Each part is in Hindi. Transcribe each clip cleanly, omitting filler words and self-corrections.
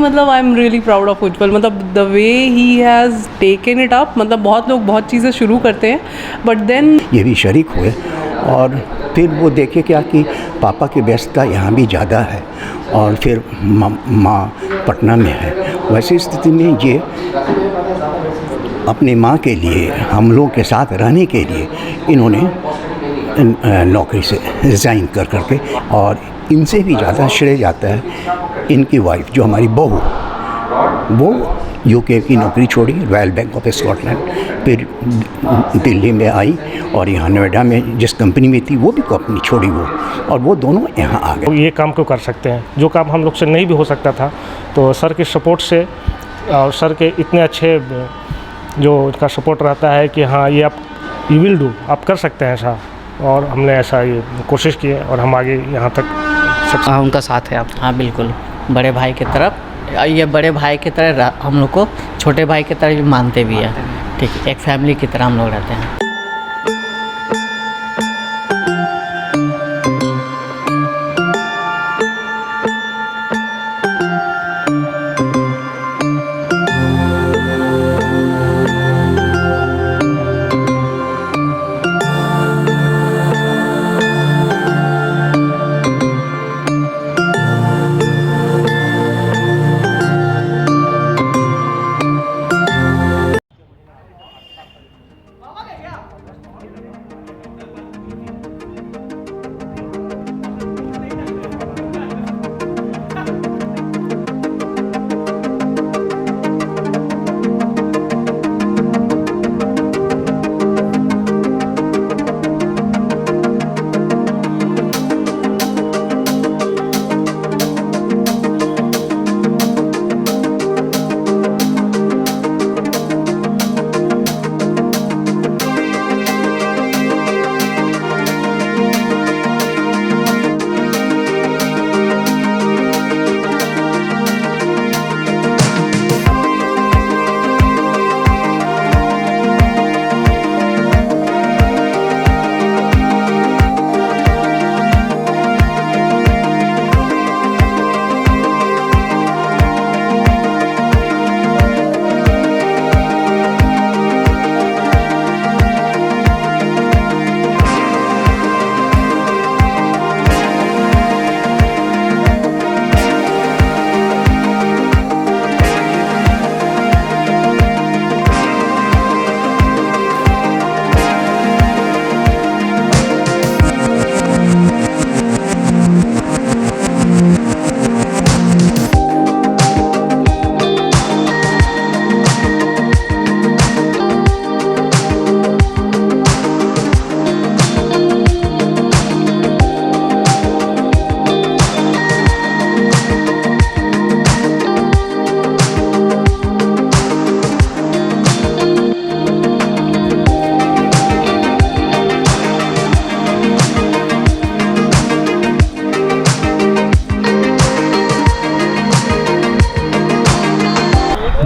मतलब I am really proud of Ujjwal, मतलब the way he has taken it up. मतलब बहुत लोग बहुत चीज़ें शुरू करते हैं बट देन ये भी शरीक हुए और फिर वो देखे क्या कि पापा की व्यस्तता यहाँ भी ज़्यादा है और फिर माँ पटना में है। वैसी स्थिति में ये अपनी माँ के लिए, हम लोग के साथ रहने के लिए इन्होंने नौकरी से रिज़ाइन कर करके, और इनसे भी ज़्यादा श्रेय जाता है इनकी वाइफ जो हमारी बहू, वो यूके की नौकरी छोड़ी, रॉयल बैंक ऑफ स्कॉटलैंड, फिर दिल्ली में आई और यहाँ नोएडा में जिस कंपनी में थी वो भी कंपनी छोड़ी वो, और वो दोनों यहाँ आ गए। ये काम क्यों कर सकते हैं जो काम हम लोग से नहीं भी हो सकता था, तो सर के सपोर्ट से और सर के इतने अच्छे जो उनका सपोर्ट रहता है कि हाँ ये आप यू विल डू, आप कर सकते हैं ऐसा, और हमने ऐसा ये कोशिश की है और हम आगे यहाँ तक हाँ उनका साथ है आप। हाँ बिल्कुल, बड़े भाई की तरफ, ये बड़े भाई की तरह हम लोग को छोटे भाई की तरह भी मानते भी हैं। ठीक है, एक फैमिली की तरह हम लोग रहते हैं।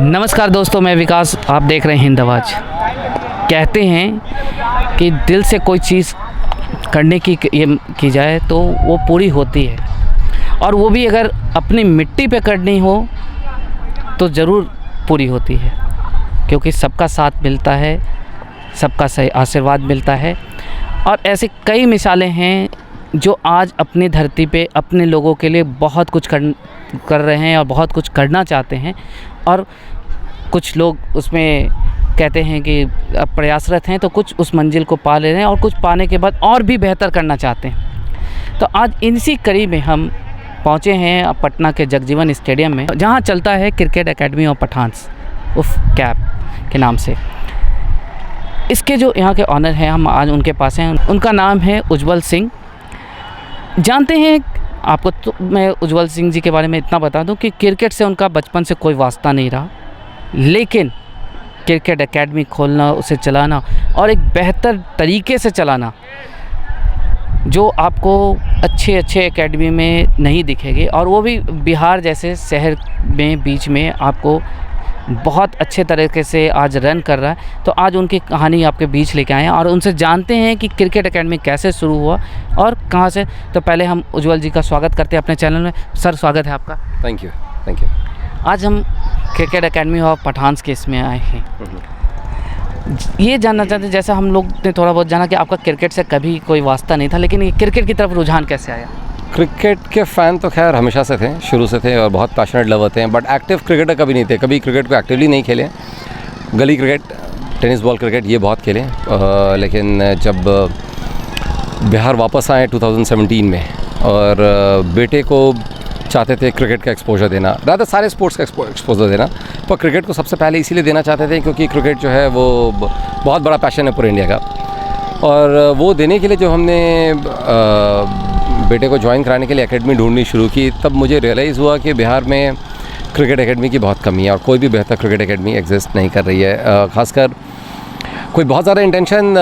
नमस्कार दोस्तों, मैं विकास, आप देख रहे हैं हिंद आवाज़। कहते हैं कि दिल से कोई चीज़ करने की जाए तो वो पूरी होती है, और वो भी अगर अपनी मिट्टी पे करनी हो तो ज़रूर पूरी होती है, क्योंकि सबका साथ मिलता है, सबका सही आशीर्वाद मिलता है। और ऐसे कई मिसालें हैं जो आज अपनी धरती पे अपने लोगों के लिए बहुत कुछ कर रहे हैं और बहुत कुछ करना चाहते हैं, और कुछ लोग उसमें कहते हैं कि अब प्रयासरत हैं, तो कुछ उस मंजिल को पा ले रहे हैं और कुछ पाने के बाद और भी बेहतर करना चाहते हैं। तो आज इसी कड़ी में हम पहुंचे हैं पटना के जगजीवन स्टेडियम में, जहां चलता है क्रिकेट एकेडमी ऑफ पठान्स उफ कैप के नाम से। इसके जो यहाँ के ऑनर हैं, हम आज उनके पास हैं। उनका नाम है उज्जवल सिंह। जानते हैं आपको, तो मैं उज्जवल सिंह जी के बारे में इतना बता दूं कि क्रिकेट से उनका बचपन से कोई वास्ता नहीं रहा, लेकिन क्रिकेट एकेडमी खोलना, उसे चलाना और एक बेहतर तरीके से चलाना, जो आपको अच्छे एकेडमी में नहीं दिखेगी, और वो भी बिहार जैसे शहर में बीच में आपको बहुत अच्छे तरीके से आज रन कर रहा है। तो आज उनकी कहानी आपके बीच लेके आए हैं और उनसे जानते हैं कि क्रिकेट एकेडमी कैसे शुरू हुआ और कहाँ से। तो पहले हम उज्जवल जी का स्वागत करते हैं अपने चैनल में। सर, स्वागत है आपका। Thank you. आज हम क्रिकेट एकेडमी ऑफ पठान के इसमें आए हैं। ये जानना चाहते हैं, जैसा हम लोग ने थोड़ा बहुत जाना कि आपका क्रिकेट से कभी कोई वास्ता नहीं था, लेकिन ये क्रिकेट की तरफ रुझान कैसे आया? क्रिकेट के फ़ैन तो खैर हमेशा से थे, शुरू से थे और बहुत पैशनेट लवर थे, बट एक्टिव क्रिकेटर कभी नहीं थे। कभी क्रिकेट को एक्टिवली नहीं खेले। गली क्रिकेट, टेनिस बॉल क्रिकेट ये बहुत खेले, लेकिन जब बिहार वापस आए 2017 में और बेटे को चाहते थे क्रिकेट का एक्सपोजर देना, ज़्यादा सारे स्पोर्ट्स का एक्सपोजर देना, पर क्रिकेट को सबसे पहले इसीलिए देना चाहते थे क्योंकि क्रिकेट जो है वो बहुत बड़ा पैशन है पूरे इंडिया का। और वो देने के लिए जो हमने बेटे को ज्वाइन कराने के लिए एकेडमी ढूंढनी शुरू की, तब मुझे रियलाइज़ हुआ कि बिहार में क्रिकेट एकेडमी की बहुत कमी है और कोई भी बेहतर क्रिकेट एकेडमी एग्जिस्ट नहीं कर रही है। ख़ासकर कोई बहुत ज़्यादा इंटेंशन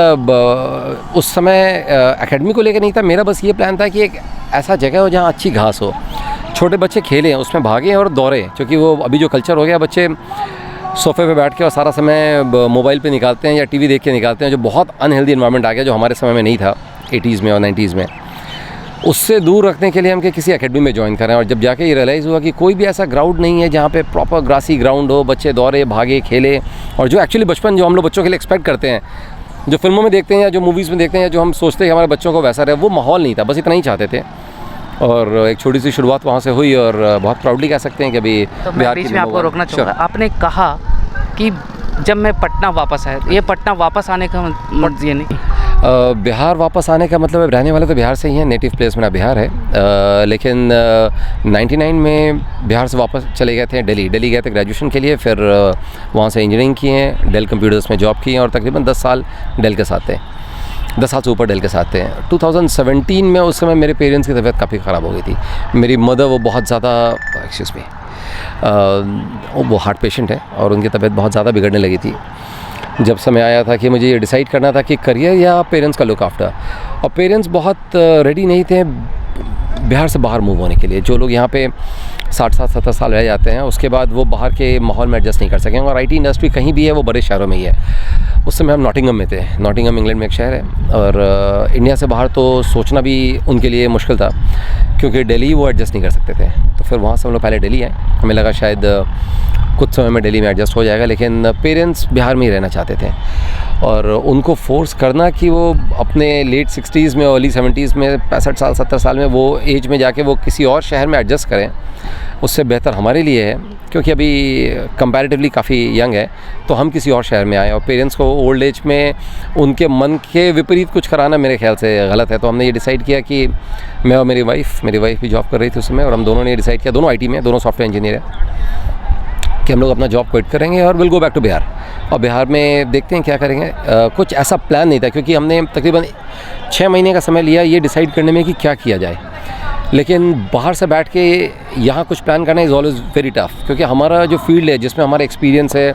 उस समय एकेडमी को लेकर नहीं था। मेरा बस ये प्लान था कि एक ऐसा जगह हो जहाँ अच्छी घास हो, छोटे बच्चे खेलें, उसमें भागें और दौड़ें, क्योंकि वो अभी जो कल्चर हो गया, बच्चे सोफ़े पे बैठ के और सारा समय मोबाइल पे निकालते हैं या टीवी देख के निकालते हैं, जो बहुत अनहेल्दी एनवायरनमेंट आ गया, जो हमारे समय में नहीं था 80s में और 90s में। उससे दूर रखने के लिए हम किसी एकेडमी में ज्वाइन करें। और जब जाके ये रियलाइज़ हुआ कि कोई भी ऐसा ग्राउंड नहीं है जहाँ पे प्रॉपर ग्रासी ग्राउंड हो, बच्चे दौड़े भागे खेले, और जो एक्चुअली बचपन जो हम लोग बच्चों के लिए एक्सपेक्ट करते हैं, जो फिल्मों में देखते हैं या जो मूवीज़ में देखते हैं, जो हम सोचते हैं कि हमारे बच्चों को वैसा रहे, वो माहौल नहीं था। बस इतना ही चाहते थे और एक छोटी सी शुरुआत वहाँ से हुई और बहुत प्राउडली कह सकते हैं कि अभी तो मैं बीच में आपको रोकना चाहूँगा। आपने कहा कि जब मैं पटना वापस आया, ये पटना वापस आने का ये नहीं, बिहार वापस आने का मतलब है रहने वाले तो बिहार से ही हैं, नेटिव प्लेस मेरा बिहार है, लेकिन 99 में बिहार से वापस चले गए थे दिल्ली गए थे ग्रेजुएशन के लिए, फिर वहाँ से इंजीनियरिंग की है, डेल कंप्यूटर्स में जॉब की है और तकरीबन 10 साल डेल के साथ थे, 10 साल से ऊपर डेल के साथ थे। 2017 में उस समय मेरे पेरेंट्स की तबीयत काफ़ी ख़राब हो गई थी। मेरी मदर वो बहुत ज़्यादा वो हार्ट पेशेंट है और उनकी तबीयत बहुत ज़्यादा बिगड़ने लगी थी। जब समय आया था कि मुझे ये डिसाइड करना था कि करियर या पेरेंट्स का लुक आफ्टर, और पेरेंट्स बहुत रेडी नहीं थे बिहार से बाहर मूव होने के लिए। जो लोग यहाँ पे 60-70 साल रह जाते हैं, उसके बाद वो बाहर के माहौल में एडजस्ट नहीं कर सकेंगे। और आईटी इंडस्ट्री कहीं भी है वो बड़े शहरों में ही है। उस समय हम नॉटिंघम में थे। नॉटिंघम इंग्लैंड में एक शहर है और इंडिया से बाहर तो सोचना भी उनके लिए मुश्किल था क्योंकि दिल्ली वो एडजस्ट नहीं कर सकते थे। तो फिर वहाँ से हम लोग पहले दिल्ली आए। हमें लगा शायद कुछ समय में दिल्ली में एडजस्ट हो जाएगा, लेकिन पेरेंट्स बिहार में ही रहना चाहते थे और उनको फोर्स करना कि वो अपने लेट 60s में अर्ली 70s में 65 साल 70 साल में वो एज में जाके वो किसी और शहर में एडजस्ट करें, उससे बेहतर हमारे लिए है क्योंकि अभी कंपैरेटिवली काफ़ी यंग है, तो हम किसी और शहर में आए। और पेरेंट्स को ओल्ड एज में उनके मन के विपरीत कुछ कराना मेरे ख्याल से गलत है। तो हमने ये डिसाइड किया कि मैं और मेरी वाइफ भी जॉब कर रही थी उस समय, और हम दोनों ने डिसाइड किया, दोनों IT में, दोनों सॉफ्टवेयर इंजीनियर है, कि हम लोग अपना जॉब क्विट करेंगे और will go back to Bihar. और बिहार में देखते हैं क्या करेंगे। कुछ ऐसा प्लान नहीं था क्योंकि हमने तकरीबन 6 महीने का समय लिया ये डिसाइड करने में कि क्या किया जाए, लेकिन बाहर से बैठ के यहाँ कुछ प्लान करना इज़ ऑलवेज वेरी टफ क्योंकि हमारा जो फील्ड है, जिसमें हमारा एक्सपीरियंस है,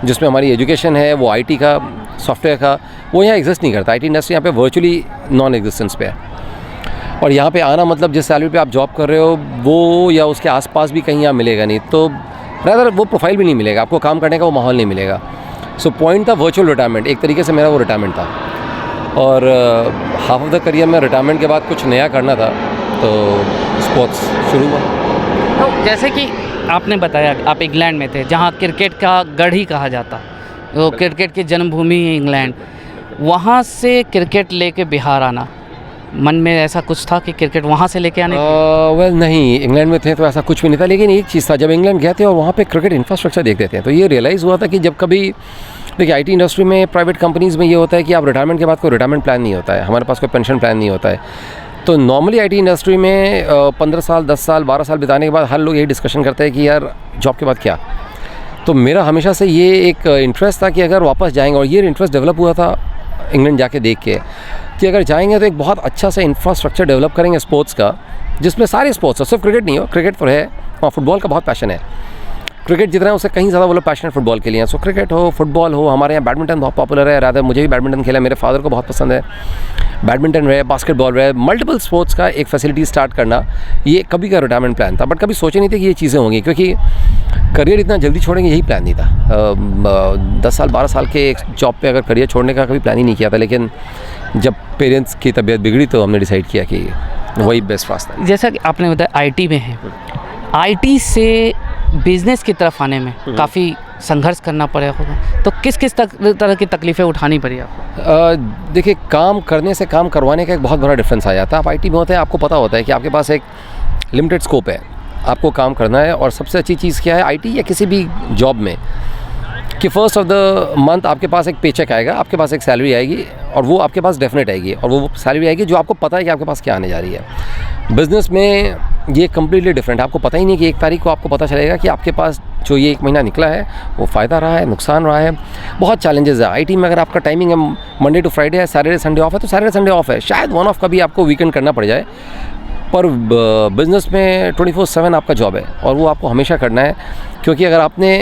जिसमें हमारी एजुकेशन है, वो IT का, सॉफ्टवेयर का, वो यहाँ एग्जिस्ट नहीं करता। IT इंडस्ट्री यहाँ पे वर्चुअली नॉन एग्जिस्टेंस पे है। और यहाँ पे आना मतलब जिस सैलरी पे आप जॉब कर रहे हो वो या उसके आसपास भी कहीं यहाँ मिलेगा नहीं, तो रादर वो प्रोफाइल भी नहीं मिलेगा आपको, काम करने का वो माहौल नहीं मिलेगा। सो पॉइंट था वर्चुअल रिटायरमेंट। एक तरीके से मेरा वो रिटायरमेंट था और हाफ ऑफ द करियर में रिटायरमेंट के बाद कुछ नया करना था, तो स्पोर्ट्स शुरू हुआ। तो जैसे कि आपने बताया आप इंग्लैंड में थे जहाँ क्रिकेट का गढ़ ही कहा जाता, वो क्रिकेट की जन्मभूमि है इंग्लैंड, वहाँ से क्रिकेट लेके बिहार आना, मन में ऐसा कुछ था कि क्रिकेट वहाँ से लेके आने? वेल नहीं, इंग्लैंड में थे तो ऐसा कुछ भी नहीं था, लेकिन एक चीज़ था, जब इंग्लैंड गए थे और वहाँ पे क्रिकेट इंफ्रास्ट्रक्चर देखते थे तो ये रियलाइज़ हुआ था कि जब कभी देखिए IT इंडस्ट्री में, प्राइवेट कंपनीज़ में ये होता है कि आप रिटायरमेंट के बाद कोई रिटायरमेंट प्लान नहीं होता है, हमारे पास कोई पेंशन प्लान नहीं होता है। तो नॉर्मली IT इंडस्ट्री में 15 साल 10 साल 12 साल बिताने के बाद हर लोग यही डिस्कशन करते हैं कि यार जॉब के बाद क्या। तो मेरा हमेशा से ये एक इंटरेस्ट था कि अगर वापस जाएंगे, और ये इंटरेस्ट डेवलप हुआ था इंग्लैंड जाके देख के, कि अगर जाएंगे तो एक बहुत अच्छा सा इंफ्रास्ट्रक्चर डेवलप करेंगे स्पोर्ट्स का, जिसमें सारे स्पोर्ट्स हो, सिर्फ क्रिकेट नहीं हो, क्रिकेट तो है, वहाँ फुटबॉल का बहुत पैशन है। क्रिकेट जितना है उससे कहीं ज़्यादा वो लोग पैशनेट फुटबॉल के लिए हैं। सो क्रिकेट हो, फुटबॉल हो, हमारे यहाँ बैडमिंटन बहुत पॉपुलर है, रादर मुझे भी बैडमिंटन खेला, मेरे फादर को बहुत पसंद है, बैडमिंटन रहे, बास्केटबॉल रहे, मल्टीपल स्पोर्ट्स का एक फैसिलिटी स्टार्ट करना, ये कभी का रिटायरमेंट प्लान था। बट कभी सोचे नहीं थे कि ये चीज़ें होंगी, क्योंकि करियर इतना जल्दी छोड़ेंगे यही प्लान नहीं था। 10 साल 12 साल के एक जॉब पे अगर करियर छोड़ने का कभी प्लान ही नहीं किया था, लेकिन जब पेरेंट्स की तबीयत बिगड़ी तो हमने डिसाइड किया कि वही बेस्ट रास्ता है। जैसा कि आपने बताया IT में है, IT से बिज़नेस की तरफ आने में काफ़ी संघर्ष करना पड़ा होगा, तो किस किस तरह की तकलीफ़ें उठानी पड़ी आपको? देखिए, काम करने से काम करवाने का एक बहुत बड़ा डिफरेंस आ जाता है। आप आईटी में होते हैं, आपको पता होता है कि आपके पास एक लिमिटेड स्कोप है, आपको काम करना है। और सबसे अच्छी चीज़ क्या है आईटी या किसी भी जॉब में, कि फर्स्ट ऑफ द मंथ आपके पास एक पेचेक आएगा, आपके पास एक सैलरी आएगी, और वो आपके पास डेफिनेट आएगी, और वो सैलरी आएगी जो आपको पता है कि आपके पास क्या आने जा रही है। बिज़नेस में ये कम्प्लीटली डिफरेंट है, आपको पता ही नहीं कि 1 तारीख को आपको पता चलेगा कि आपके पास जो ये 1 महीना निकला है वो फ़ायदा रहा है, नुकसान रहा है। बहुत चैलेंजेस है आईटी में। अगर आपका टाइमिंग है मंडे टू फ्राइडे है, सैटरडे संडे ऑफ है, तो सैटरडे संडे ऑफ है, शायद वन ऑफ का भी आपको वीकेंड करना पड़ जाए, पर बिज़नेस में 24/7 आपका जॉब है, और वो आपको हमेशा करना है। क्योंकि अगर आपने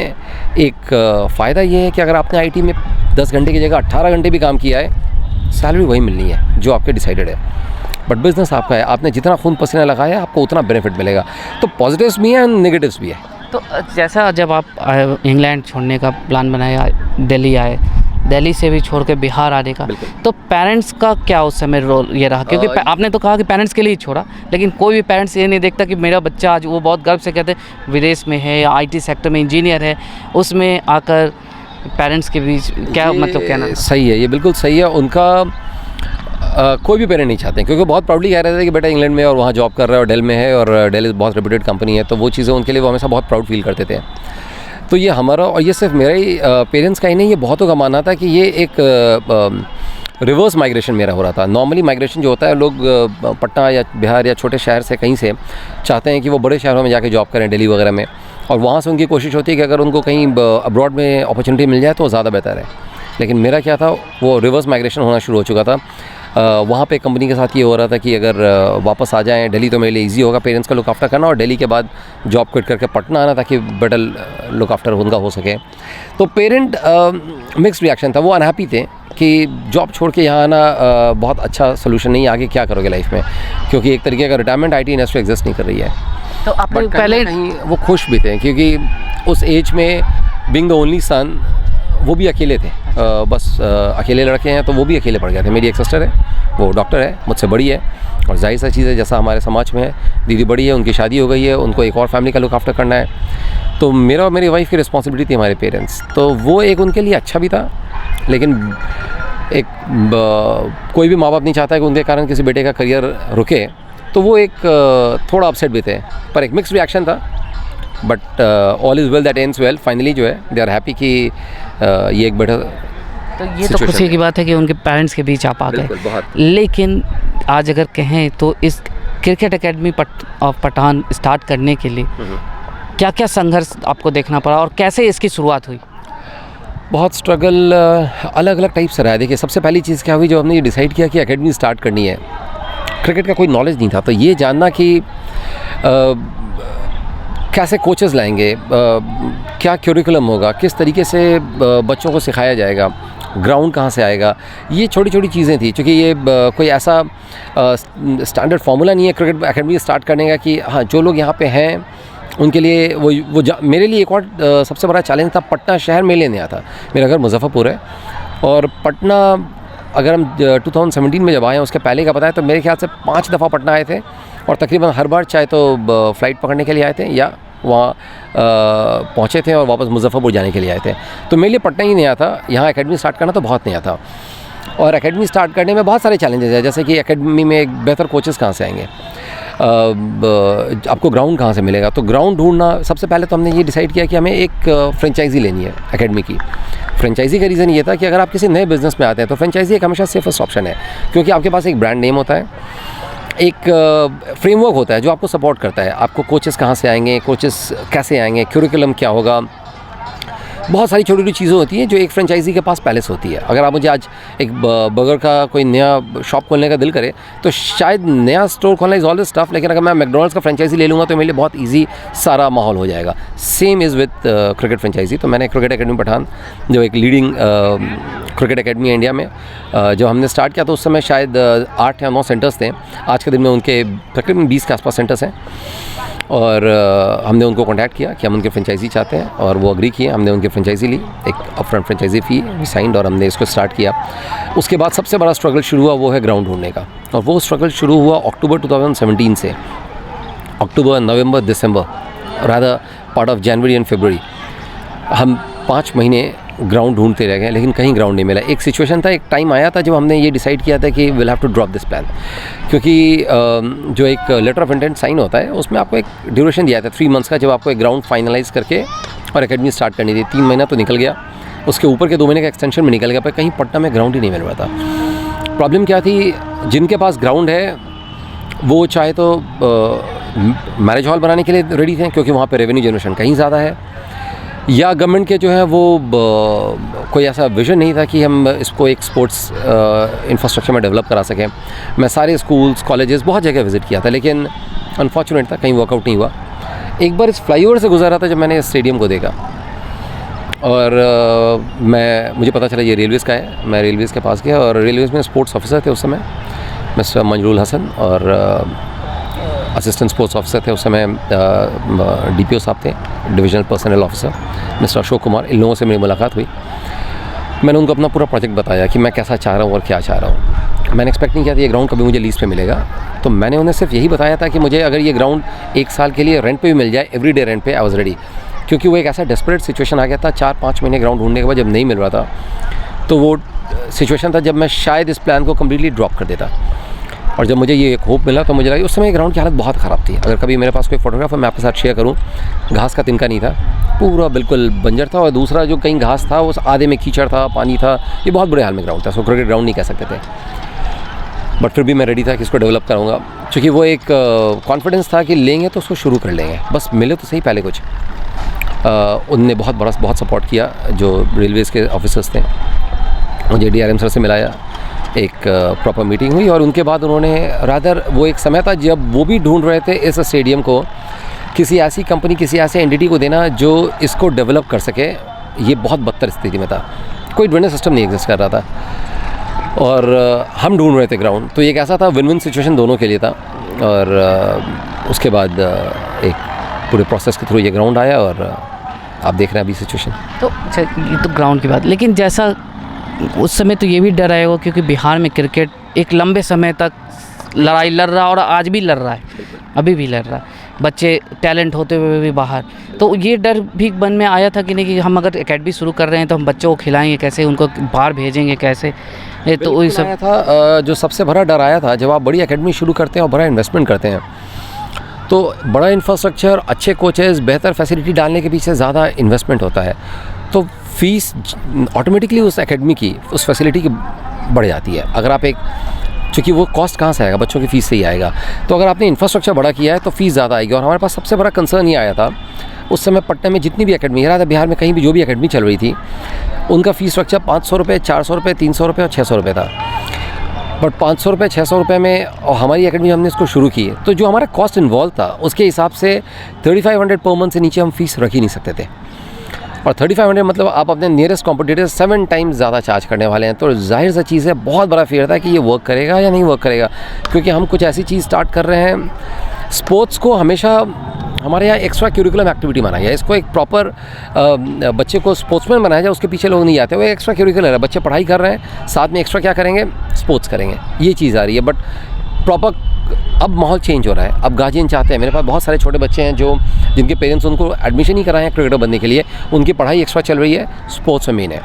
एक फ़ायदा ये है कि अगर आपने आईटी में 10 घंटे की जगह 18 घंटे भी काम किया है, सैलरी वही मिलनी है जो आपके डिसाइडेड है। बट बिज़नेस आपका है, आपने जितना खून पसीना लगाया आपको उतना बेनिफिट मिलेगा। तो पॉजिटिव्स भी हैं और नेगेटिव्स भी है। तो जैसा जब आप इंग्लैंड छोड़ने का प्लान बनाया, दिल्ली आए, दिल्ली से भी छोड़ के बिहार आने का, तो पेरेंट्स का क्या उस समय रोल ये रहा? क्योंकि आपने तो कहा कि पेरेंट्स के लिए ही छोड़ा, लेकिन कोई भी पेरेंट्स ये नहीं देखता कि मेरा बच्चा आज, वो बहुत गर्व से कहते हैं विदेश में है या आईटी सेक्टर में इंजीनियर है, उसमें आकर पेरेंट्स के बीच क्या मतलब कहना? सही है, ये बिल्कुल सही है। उनका कोई भी पेरेंट नहीं चाहते हैं, क्योंकि बहुत प्राउडली कह रहे थे कि बेटा इंग्लैंड में और वहाँ जॉब कर रहा है और डेल में है, और डेल बहुत रेप्यूटेड कंपनी है, तो वो चीज़ें उनके लिए वो हमेशा बहुत प्राउड फील करते थे। तो ये हमारा, और ये सिर्फ मेरा ही पेरेंट्स का ही नहीं, ये बहुतों का मानना था कि ये एक रिवर्स माइग्रेशन मेरा हो रहा था। नॉर्मली माइग्रेशन जो होता है, लोग पटना या बिहार या छोटे शहर से कहीं से चाहते हैं कि वो बड़े शहरों में जाके जॉब करें, दिल्ली वगैरह में, और वहाँ से उनकी कोशिश होती है कि अगर उनको कहीं अब्रॉड में अपॉर्चुनिटी मिल जाए तो ज़्यादा बेहतर है। लेकिन मेरा क्या था, वो रिवर्स माइग्रेशन होना शुरू हो चुका था। वहाँ पे कंपनी के साथ ये हो रहा था कि अगर वापस आ जाएं दिल्ली तो मेरे लिए इजी होगा पेरेंट्स का लुक आफ्टर करना, और दिल्ली के बाद जॉब क्विट करके पटना आना ताकि बेटर लुक आफ्टर उनका हो सके। तो पेरेंट मिक्स्ड रिएक्शन था, वो अनहैप्पी थे कि जॉब छोड़ के यहाँ आना बहुत अच्छा सोल्यूशन नहीं, आगे क्या करोगे लाइफ में, क्योंकि एक तरीके का रिटायरमेंट आईटी इंडस्ट्री एग्जिस्ट नहीं कर रही है। तो आपने पहले वो खुश भी थे, क्योंकि उस एज में बीइंग द ओनली सन, वो भी अकेले थे। बस अकेले लड़के हैं तो वो भी अकेले पड़ गए थे। मेरी एक सिस्टर है, वो डॉक्टर है, मुझसे बड़ी है, और जाहिर सा चीज़ है जैसा हमारे समाज में है, दीदी बड़ी है, उनकी शादी हो गई है, उनको एक और फैमिली का लुक आफ्टर करना है, तो मेरा और मेरी वाइफ की रिस्पॉन्सिबिलिटी थी हमारे पेरेंट्स। तो वो एक उनके लिए अच्छा भी था, लेकिन एक कोई भी माँ बाप नहीं चाहता कि उनके कारण किसी बेटे का करियर रुके, तो वो एक थोड़ा अपसेट भी थे, पर एक मिक्स रिएक्शन था। But all is well that ends well, finally जो है दे आर हैप्पी कि ये एक बेटर। तो ये तो खुशी की बात है कि उनके पेरेंट्स के बीच आप आ गए। लेकिन आज अगर कहें तो इस क्रिकेट एकेडमी पठान स्टार्ट करने के लिए क्या क्या संघर्ष आपको देखना पड़ा और कैसे इसकी शुरुआत हुई? बहुत स्ट्रगल अलग अलग टाइप से रहा है। देखिए, सबसे पहली चीज़ क्या हुई, जो हमने ये डिसाइड किया कि एकेडमी स्टार्ट करनी है, क्रिकेट का कोई नॉलेज नहीं था, तो ये जानना कि कैसे कोचेस लाएंगे, क्या क्यूरिकुलम होगा, किस तरीके से बच्चों को सिखाया जाएगा, ग्राउंड कहाँ से आएगा, ये छोटी छोटी चीज़ें थी। क्योंकि ये कोई ऐसा स्टैंडर्ड फार्मूला नहीं है क्रिकेट एकेडमी स्टार्ट करने का कि हाँ जो लोग यहाँ पे हैं उनके लिए मेरे लिए एक और सबसे बड़ा चैलेंज था, पटना शहर मेरे लिए नया था। मेरा घर मुजफ्फरपुर है, और पटना अगर हम 2017 में जब आए हैं उसके पहले का बताएं तो मेरे ख्याल से 5 दफ़ा पटना आए थे, और तकरीबन हर बार चाहे तो फ़्लाइट पकड़ने के लिए आए थे या वहाँ पहुँचे थे और वापस मुजफ्फरपुर जाने के लिए आए थे। तो मेरे लिए पटना ही नया था, यहाँ एकेडमी स्टार्ट करना तो बहुत नया था। और एकेडमी स्टार्ट करने में बहुत सारे चैलेंजेस हैं, जैसे कि एकेडमी में एक बेहतर कोचेस कहाँ से आएंगे, आपको ग्राउंड कहाँ से मिलेगा। तो ग्राउंड ढूंढना, सबसे पहले तो हमने ये डिसाइड किया कि हमें एक फ्रेंचाइज़ी लेनी है एकेडमी की। फ्रेंचाइज़ी का रीज़न ये था कि अगर आप किसी नए बिज़नेस में आते हैं तो फ्रेंचाइज़ी एक हमेशा सेफेस्ट ऑप्शन है, क्योंकि आपके पास एक ब्रांड नेम होता है, एक फ्रेमवर्क होता है जो आपको सपोर्ट करता है। आपको कोचेस कहाँ से आएंगे, कोचेस कैसे आएंगे, क्यूरिकुलम क्या होगा, बहुत सारी छोटी छोटी चीज़ें होती हैं जो एक फ्रेंचाइजी के पास पहले से होती है। अगर आप मुझे आज एक बर्गर का कोई नया शॉप खोलने का दिल करे तो शायद नया स्टोर खोलना इज़ ऑलवेज टफ, लेकिन अगर मैं मैकडॉनल्ड्स का फ्रेंचाइजी ले लूँगा तो मेरे लिए बहुत ईजी सारा माहौल हो जाएगा। Same is with cricket franchise. तो मैंने क्रिकेट एकेडमी पठान, जो एक लीडिंग क्रिकेट एकेडमी है इंडिया में, जो हमने स्टार्ट किया तो उस समय शायद 8 या 9 सेंटर्स थे। आज के दिन में उनके तकरीबन 20 के आसपास सेंटर्स हैं, और हमने उनको कॉन्टैक्ट किया कि हम उनके फ्रेंचाइजी चाहते हैं, और वो अग्री किए। हमने उनकी फ्रेंचाइजी ली, एक अपफ्रंट फ्रेंचाइजी फ़ी साइंड, और हमने इसको स्टार्ट किया। उसके बाद सबसे बड़ा स्ट्रगल शुरू हुआ, वो है ग्राउंड ढूंढने का, और वो स्ट्रगल शुरू हुआ अक्टूबर 2017 से। अक्टूबर, नवंबर, दिसंबर, राधा पार्ट ऑफ जनवरी एंड फरवरी हम 5 महीने ग्राउंड ढूंढते रह गए, लेकिन कहीं ग्राउंड नहीं मिला। एक सिचुएशन था, एक टाइम आया था जब हमने ये डिसाइड किया था कि will have to drop this plan, क्योंकि जो एक लेटर ऑफ इंटेंट साइन होता है उसमें आपको एक ड्यूरेशन दिया था 3 मंथ्स का, जब आपको एक ग्राउंड फाइनलाइज करके और एकेडमी स्टार्ट करनी थी। 3 महीना तो निकल गया, उसके ऊपर के 2 महीने का एक्सटेंशन में निकल गया, पर कहीं पटना में ग्राउंड ही नहीं मिल रहा था। प्रॉब्लम क्या थी, जिनके पास ग्राउंड है वो चाहे तो मैरिज हॉल बनाने के लिए रेडी थे, क्योंकि वहाँ पे रेवेन्यू जनरेशन कहीं ज़्यादा है, या गवर्नमेंट के जो है वो कोई ऐसा विजन नहीं था कि हम इसको एक स्पोर्ट्स इंफ्रास्ट्रक्चर में डेवलप करा सकें। मैं सारे स्कूल्स, कॉलेजेस, बहुत जगह विज़िट किया था, लेकिन अनफॉर्चुनेट था, कहीं वर्कआउट नहीं हुआ। एक बार इस फ्लाईओवर से गुजरा था जब मैंने स्टेडियम को देखा, और मुझे पता चला ये रेलवेज़ का है। मैं रेलवेज़ के पास गया, और रेलवेज़ में स्पोर्ट्स ऑफिसर थे उस समय मिस्टर मंजरूल हसन, और असिस्टेंट स्पोर्ट्स ऑफिसर थे उस समय DPO साहब थे, divisional personnel officer mister Ashok Kumar. इन लोगों से मेरी मुलाकात हुई। मैंने उनको अपना पूरा प्रोजेक्ट बताया कि मैं कैसा चाह रहा हूँ और क्या चाह रहा हूँ। मैंने एक्सपेक्ट नहीं किया था ये ग्राउंड कभी मुझे लीज पे मिलेगा, तो मैंने उन्हें सिर्फ यही बताया था कि मुझे अगर ये ग्राउंड 1 साल के लिए रेंट पे भी मिल जाए, एवरीडे रेंट पे, आई वाज रेडी। क्योंकि वो एक ऐसा डेस्परेट सिचुएशन आ गया था, 4-5 महीने ग्राउंड ढूंढने के बाद जब नहीं मिल रहा था, तो वो सिचुएशन था जब मैं शायद इस प्लान को कम्प्लीटली ड्रॉप कर देता। और जब मुझे ये एक होप मिला तो मुझे लगा, उस समय ग्राउंड की हालत बहुत ख़राब थी। अगर कभी मेरे पास कोई फोटोग्राफ है मैं आपके साथ शेयर करूं, घास का तिनका नहीं था, पूरा बिल्कुल बंजर था, और दूसरा जो कहीं घास था उस आधे में कीचड़ था, पानी था, ये बहुत बुरे हाल में ग्राउंड था। सो क्रिकेट ग्राउंड नहीं कह सकते थे, बट फिर भी मैं रेडी था कि इसको डेवलप कराऊंगा, क्योंकि वो एक कॉन्फिडेंस था कि लेंगे तो उसको शुरू कर लेंगे, बस मिले तो सही पहले कुछ। उनने बहुत सपोर्ट किया, जो रेलवेज़ के ऑफिसर्स थे। मुझे DRM सर से मिलाया, एक प्रॉपर मीटिंग हुई, और उनके बाद उन्होंने रादर, वो एक समय था जब वो भी ढूंढ रहे थे इस स्टेडियम को किसी ऐसी कंपनी, किसी ऐसे एंटिटी को देना जो इसको डेवलप कर सके। ये बहुत बदतर स्थिति में था, कोई ड्रेनेज सिस्टम नहीं एग्जिस्ट कर रहा था, और हम ढूंढ रहे थे ग्राउंड। तो ये एक ऐसा था, विन विन सिचुएशन दोनों के लिए था। और उसके बाद एक पूरे प्रोसेस के थ्रू ये ग्राउंड आया, और आप देख रहे हैं अभी सिचुएशन। तो अच्छा, ये तो ग्राउंड की बात, लेकिन जैसा उस समय तो ये भी डर आएगा, क्योंकि बिहार में क्रिकेट एक लंबे समय तक लड़ाई लड़ रहा, और आज भी लड़ रहा है, अभी भी लड़ रहा है, बच्चे टैलेंट होते हुए भी बाहर। तो ये डर भी मन में आया था कि नहीं, कि हम अगर एकेडमी शुरू कर रहे हैं तो हम बच्चों को खिलाएंगे कैसे, उनको बाहर भेजेंगे कैसे, ये तो वही सब था। जो सबसे बड़ा डर आया था, जब आप बड़ी एकेडमी शुरू करते हैं और बड़ा इन्वेस्टमेंट करते हैं, तो बड़ा इंफ्रास्ट्रक्चर, अच्छे कोचेज़, बेहतर फैसिलिटी डालने के पीछे ज़्यादा इन्वेस्टमेंट होता है, तो फीस ऑटोमेटिकली उस एकेडमी की, उस फैसिलिटी की बढ़ जाती है। अगर आप चूँकि वो कॉस्ट कहाँ से आएगा, बच्चों की फ़ीस से ही आएगा। तो अगर आपने इंफ्रास्ट्रक्चर बड़ा किया है तो फ़ीस ज़्यादा आएगी। और हमारे पास सबसे बड़ा कंसर्न ये आया था उस समय, पटना में जितनी भी एकेडमी है, बिहार में कहीं भी जो भी एकेडमी चल रही थी, उनका फ़ीस स्ट्रक्चर 500 रुपये, 400 रुपये, 300 रुपये और 600 रुपये था। बट 500 रुपये, 600 रुपये में, और हमारी एकेडमी हमने इसको शुरू की, तो जो हमारा कॉस्ट इन्वॉल्व था उसके हिसाब से 3500 पर मंथ से नीचे हम फ़ीस रख ही नहीं सकते थे। और 3500 मतलब आप अपने नियरेस्ट कॉम्पिटिटर 7 टाइम्स ज़्यादा चार्ज करने वाले हैं। तो जाहिर सा चीज़ है, बहुत बड़ा फेयर था कि ये वर्क करेगा या नहीं वर्क करेगा, क्योंकि हम कुछ ऐसी चीज़ स्टार्ट कर रहे हैं। स्पोर्ट्स को हमेशा हमारे यहाँ एक्स्ट्रा करिकुलम एक्टिविटी माना गया, इसको एक प्रॉपर बच्चे को स्पोर्ट्समैन बनाया जाए, उसके पीछे लोग नहीं आते। वो एक्स्ट्रा करिकुलर है, बच्चे पढ़ाई कर रहे हैं, साथ में एक्स्ट्रा क्या करेंगे, स्पोर्ट्स करेंगे, ये चीज़ आ रही है। बट प्रॉपर अब माहौल चेंज हो रहा है, अब गार्जियन चाहते हैं। मेरे पास बहुत सारे छोटे बच्चे हैं जिनके पेरेंट्स उनको एडमिशन ही कराए हैं क्रिकेटर बनने के लिए, उनकी पढ़ाई एक्स्ट्रा चल रही है, स्पोर्ट्स में मेन है।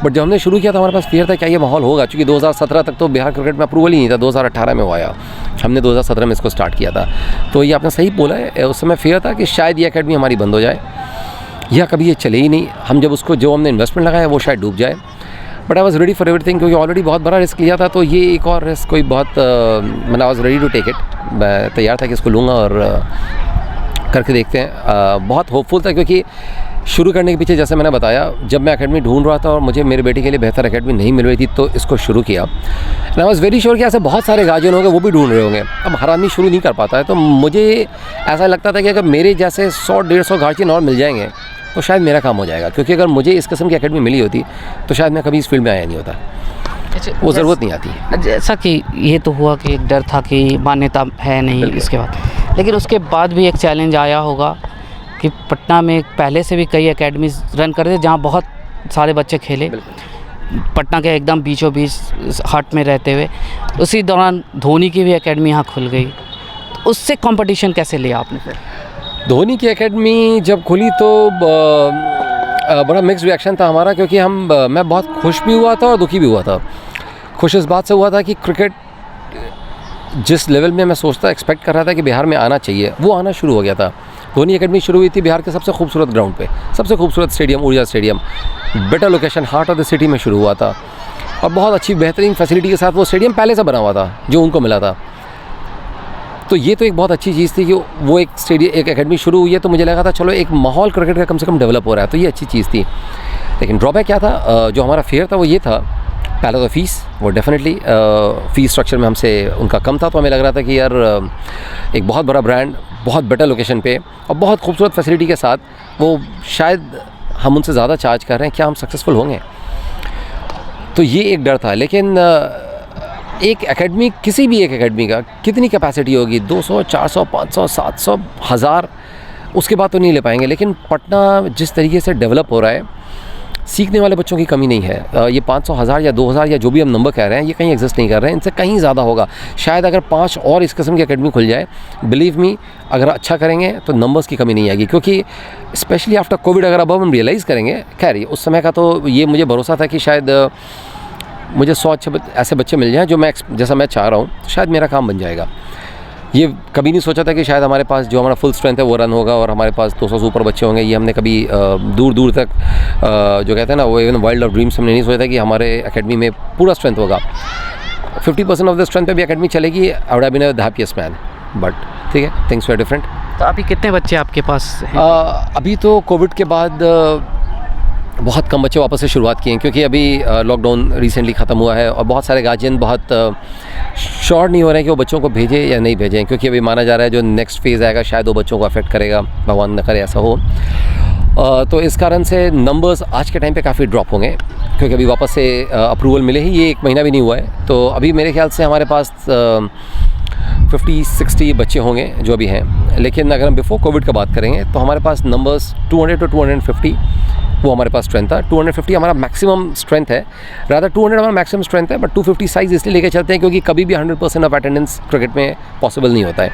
बट जब हमने शुरू किया था हमारे पास फियर था क्या ये माहौल होगा, क्योंकि 2017 तक तो बिहार क्रिकेट में अप्रूवल ही नहीं था, 2018 में वो आया, हमने 2017 में इसको स्टार्ट किया था। तो ये आपने सही बोला है, उस समय फियर था कि शायद ये एकेडमी हमारी बंद हो जाए या कभी ये चले ही नहीं, हम जब उसको जो हमने इन्वेस्टमेंट लगाया वो शायद डूब जाए। But I was ready for everything, क्योंकि ऑलरेडी बहुत बड़ा रिस्क लिया था, तो ये एक और रिस्क कोई बहुत मैंने I was ready to take it, मैं तैयार था कि इसको लूँगा और करके देखते हैं। बहुत होपफुल था, क्योंकि शुरू करने के पीछे जैसे मैंने बताया, जब मैं एकेडमी ढूंढ रहा था और मुझे मेरे बेटे के लिए बेहतर एकेडमी नहीं मिल रही थी, तो इसको शुरू किया। आई वॉज वेरी श्योर कि ऐसे बहुत सारे गार्जियन होंगे वो भी ढूंढ रहे होंगे। अब हर आदमी शुरू नहीं कर पाता है, तो मुझे ऐसा लगता था कि अगर मेरे जैसे 100-150 गार्जियन और मिल जाएंगे तो शायद मेरा काम हो जाएगा, क्योंकि अगर मुझे इस किस्म की एकेडमी मिली होती तो शायद मैं कभी इस फील्ड में आया नहीं होता, वो ज़रूरत नहीं आती। जैसा कि ये तो हुआ कि एक डर था कि मान्यता है नहीं इसके बाद, लेकिन उसके बाद भी एक चैलेंज आया होगा कि पटना में पहले से भी कई एकेडमीज रन करते जहाँ बहुत सारे बच्चे खेले, पटना के एकदम बीचों बीच हाट में रहते हुए। उसी दौरान धोनी की भी एकेडमी यहाँ खुल गई, तो उससे कंपटीशन कैसे लिया आपने फिर? धोनी की एकेडमी जब खुली तो बड़ा मिक्स रिएक्शन था हमारा, क्योंकि मैं बहुत खुश भी हुआ था और दुखी भी हुआ था। खुश इस बात से हुआ था कि क्रिकेट जिस लेवल में मैं सोचता एक्सपेक्ट कर रहा था कि बिहार में आना चाहिए, वो आना शुरू हो गया था। धोनी एकेडमी शुरू हुई थी बिहार के सबसे खूबसूरत ग्राउंड पे, सबसे खूबसूरत स्टेडियम ऊर्जा stadium, better location, heart of the city में शुरू हुआ था, और बहुत अच्छी बेहतरीन फैसिलिटी के साथ वो स्टेडियम पहले से बना हुआ था जो उनको मिला था। तो ये तो एक बहुत अच्छी चीज़ थी कि वो एक एकेडमी शुरू हुई है, तो मुझे लगा था चलो एक माहौल क्रिकेट का कम से कम डेवलप हो रहा है, तो ये अच्छी चीज़ थी। लेकिन ड्रॉबैक क्या था, जो हमारा फेयर था वो ये था, पहला तो फ़ीस, वो डेफिनेटली फ़ीस स्ट्रक्चर में हमसे उनका कम था, तो हमें लग रहा था कि यार एक बहुत बड़ा ब्रांड, बहुत बेटर लोकेशन पे और बहुत खूबसूरत फैसिलिटी के साथ, वो शायद हम उनसे ज़्यादा चार्ज कर रहे हैं, क्या हम सक्सेसफुल होंगे? तो ये एक डर था। लेकिन एक एकेडमी, किसी भी एक एकेडमी का कितनी कैपेसिटी होगी, 200, 400, 500, 700, 1000, उसके बाद तो नहीं ले पाएंगे। लेकिन पटना जिस तरीके से डेवलप हो रहा है, सीखने वाले बच्चों की कमी नहीं है। ये 500, 1000 या 2000 या जो भी हम नंबर कह रहे हैं, ये कहीं एग्जिस्ट नहीं कर रहे हैं, इनसे कहीं ज़्यादा होगा। शायद अगर 5 और इस किस्म की एकेडमी खुल जाए, बिलीव मी, अगर अच्छा करेंगे तो नंबर्स की कमी नहीं आएगी। क्योंकि स्पेशली आफ्टर कोविड अगर अब हम रियलाइज़ करेंगे, खैर उस समय का तो ये मुझे भरोसा था कि शायद मुझे 100 अच्छे ऐसे बच्चे मिल जाएँ जो जैसा मैं चाह रहा हूँ, तो शायद मेरा काम बन जाएगा। ये कभी नहीं सोचा था कि शायद हमारे पास जो हमारा फुल स्ट्रेंथ है वो रन होगा और हमारे पास 200 से ऊपर बच्चे होंगे। ये हमने कभी दूर दूर तक जो कहते हैं ना, वो इवन वर्ल्ड ऑफ ड्रीम्स हमने नहीं सोचा था कि हमारे एकेडमी में पूरा स्ट्रेंथ होगा। 50% ऑफ द स्ट्रेंथ पे भी एकेडमी चलेगी, I would have been the happiest man, but ठीक है, थिंग्स वर डिफरेंट। तो अभी कितने बच्चे आपके पास हैं? अभी तो कोविड के बाद बहुत कम बच्चे वापस से शुरुआत किए हैं, क्योंकि अभी लॉकडाउन रिसेंटली ख़त्म हुआ है और बहुत सारे गार्जियन बहुत श्योर नहीं हो रहे हैं कि वो बच्चों को भेजें या नहीं भेजें, क्योंकि अभी माना जा रहा है जो नेक्स्ट फेज़ आएगा शायद वो बच्चों को अफेक्ट करेगा, भगवान न करे ऐसा हो। तो इस कारण से नंबर्स आज के टाइम पे काफ़ी ड्रॉप होंगे, क्योंकि अभी वापस से अप्रूवल मिले ही ये 1 महीना भी नहीं हुआ है। तो अभी मेरे ख्याल से हमारे पास 50-60 बच्चे होंगे जो अभी हैं। लेकिन अगर हम बिफोर कोविड का बात करेंगे तो हमारे पास नंबर्स 200 to 250 वो हमारे पास स्ट्रेंथ था। 250 हमारा मैक्सिमम स्ट्रेंथ है, रादर 200 हमारा मैक्सिमम स्ट्रेंथ है, बट 250 साइज़ इसलिए लेके चलते हैं क्योंकि कभी भी 100% ऑफ अटेंडेंस क्रिकेट में पॉसिबल नहीं होता है।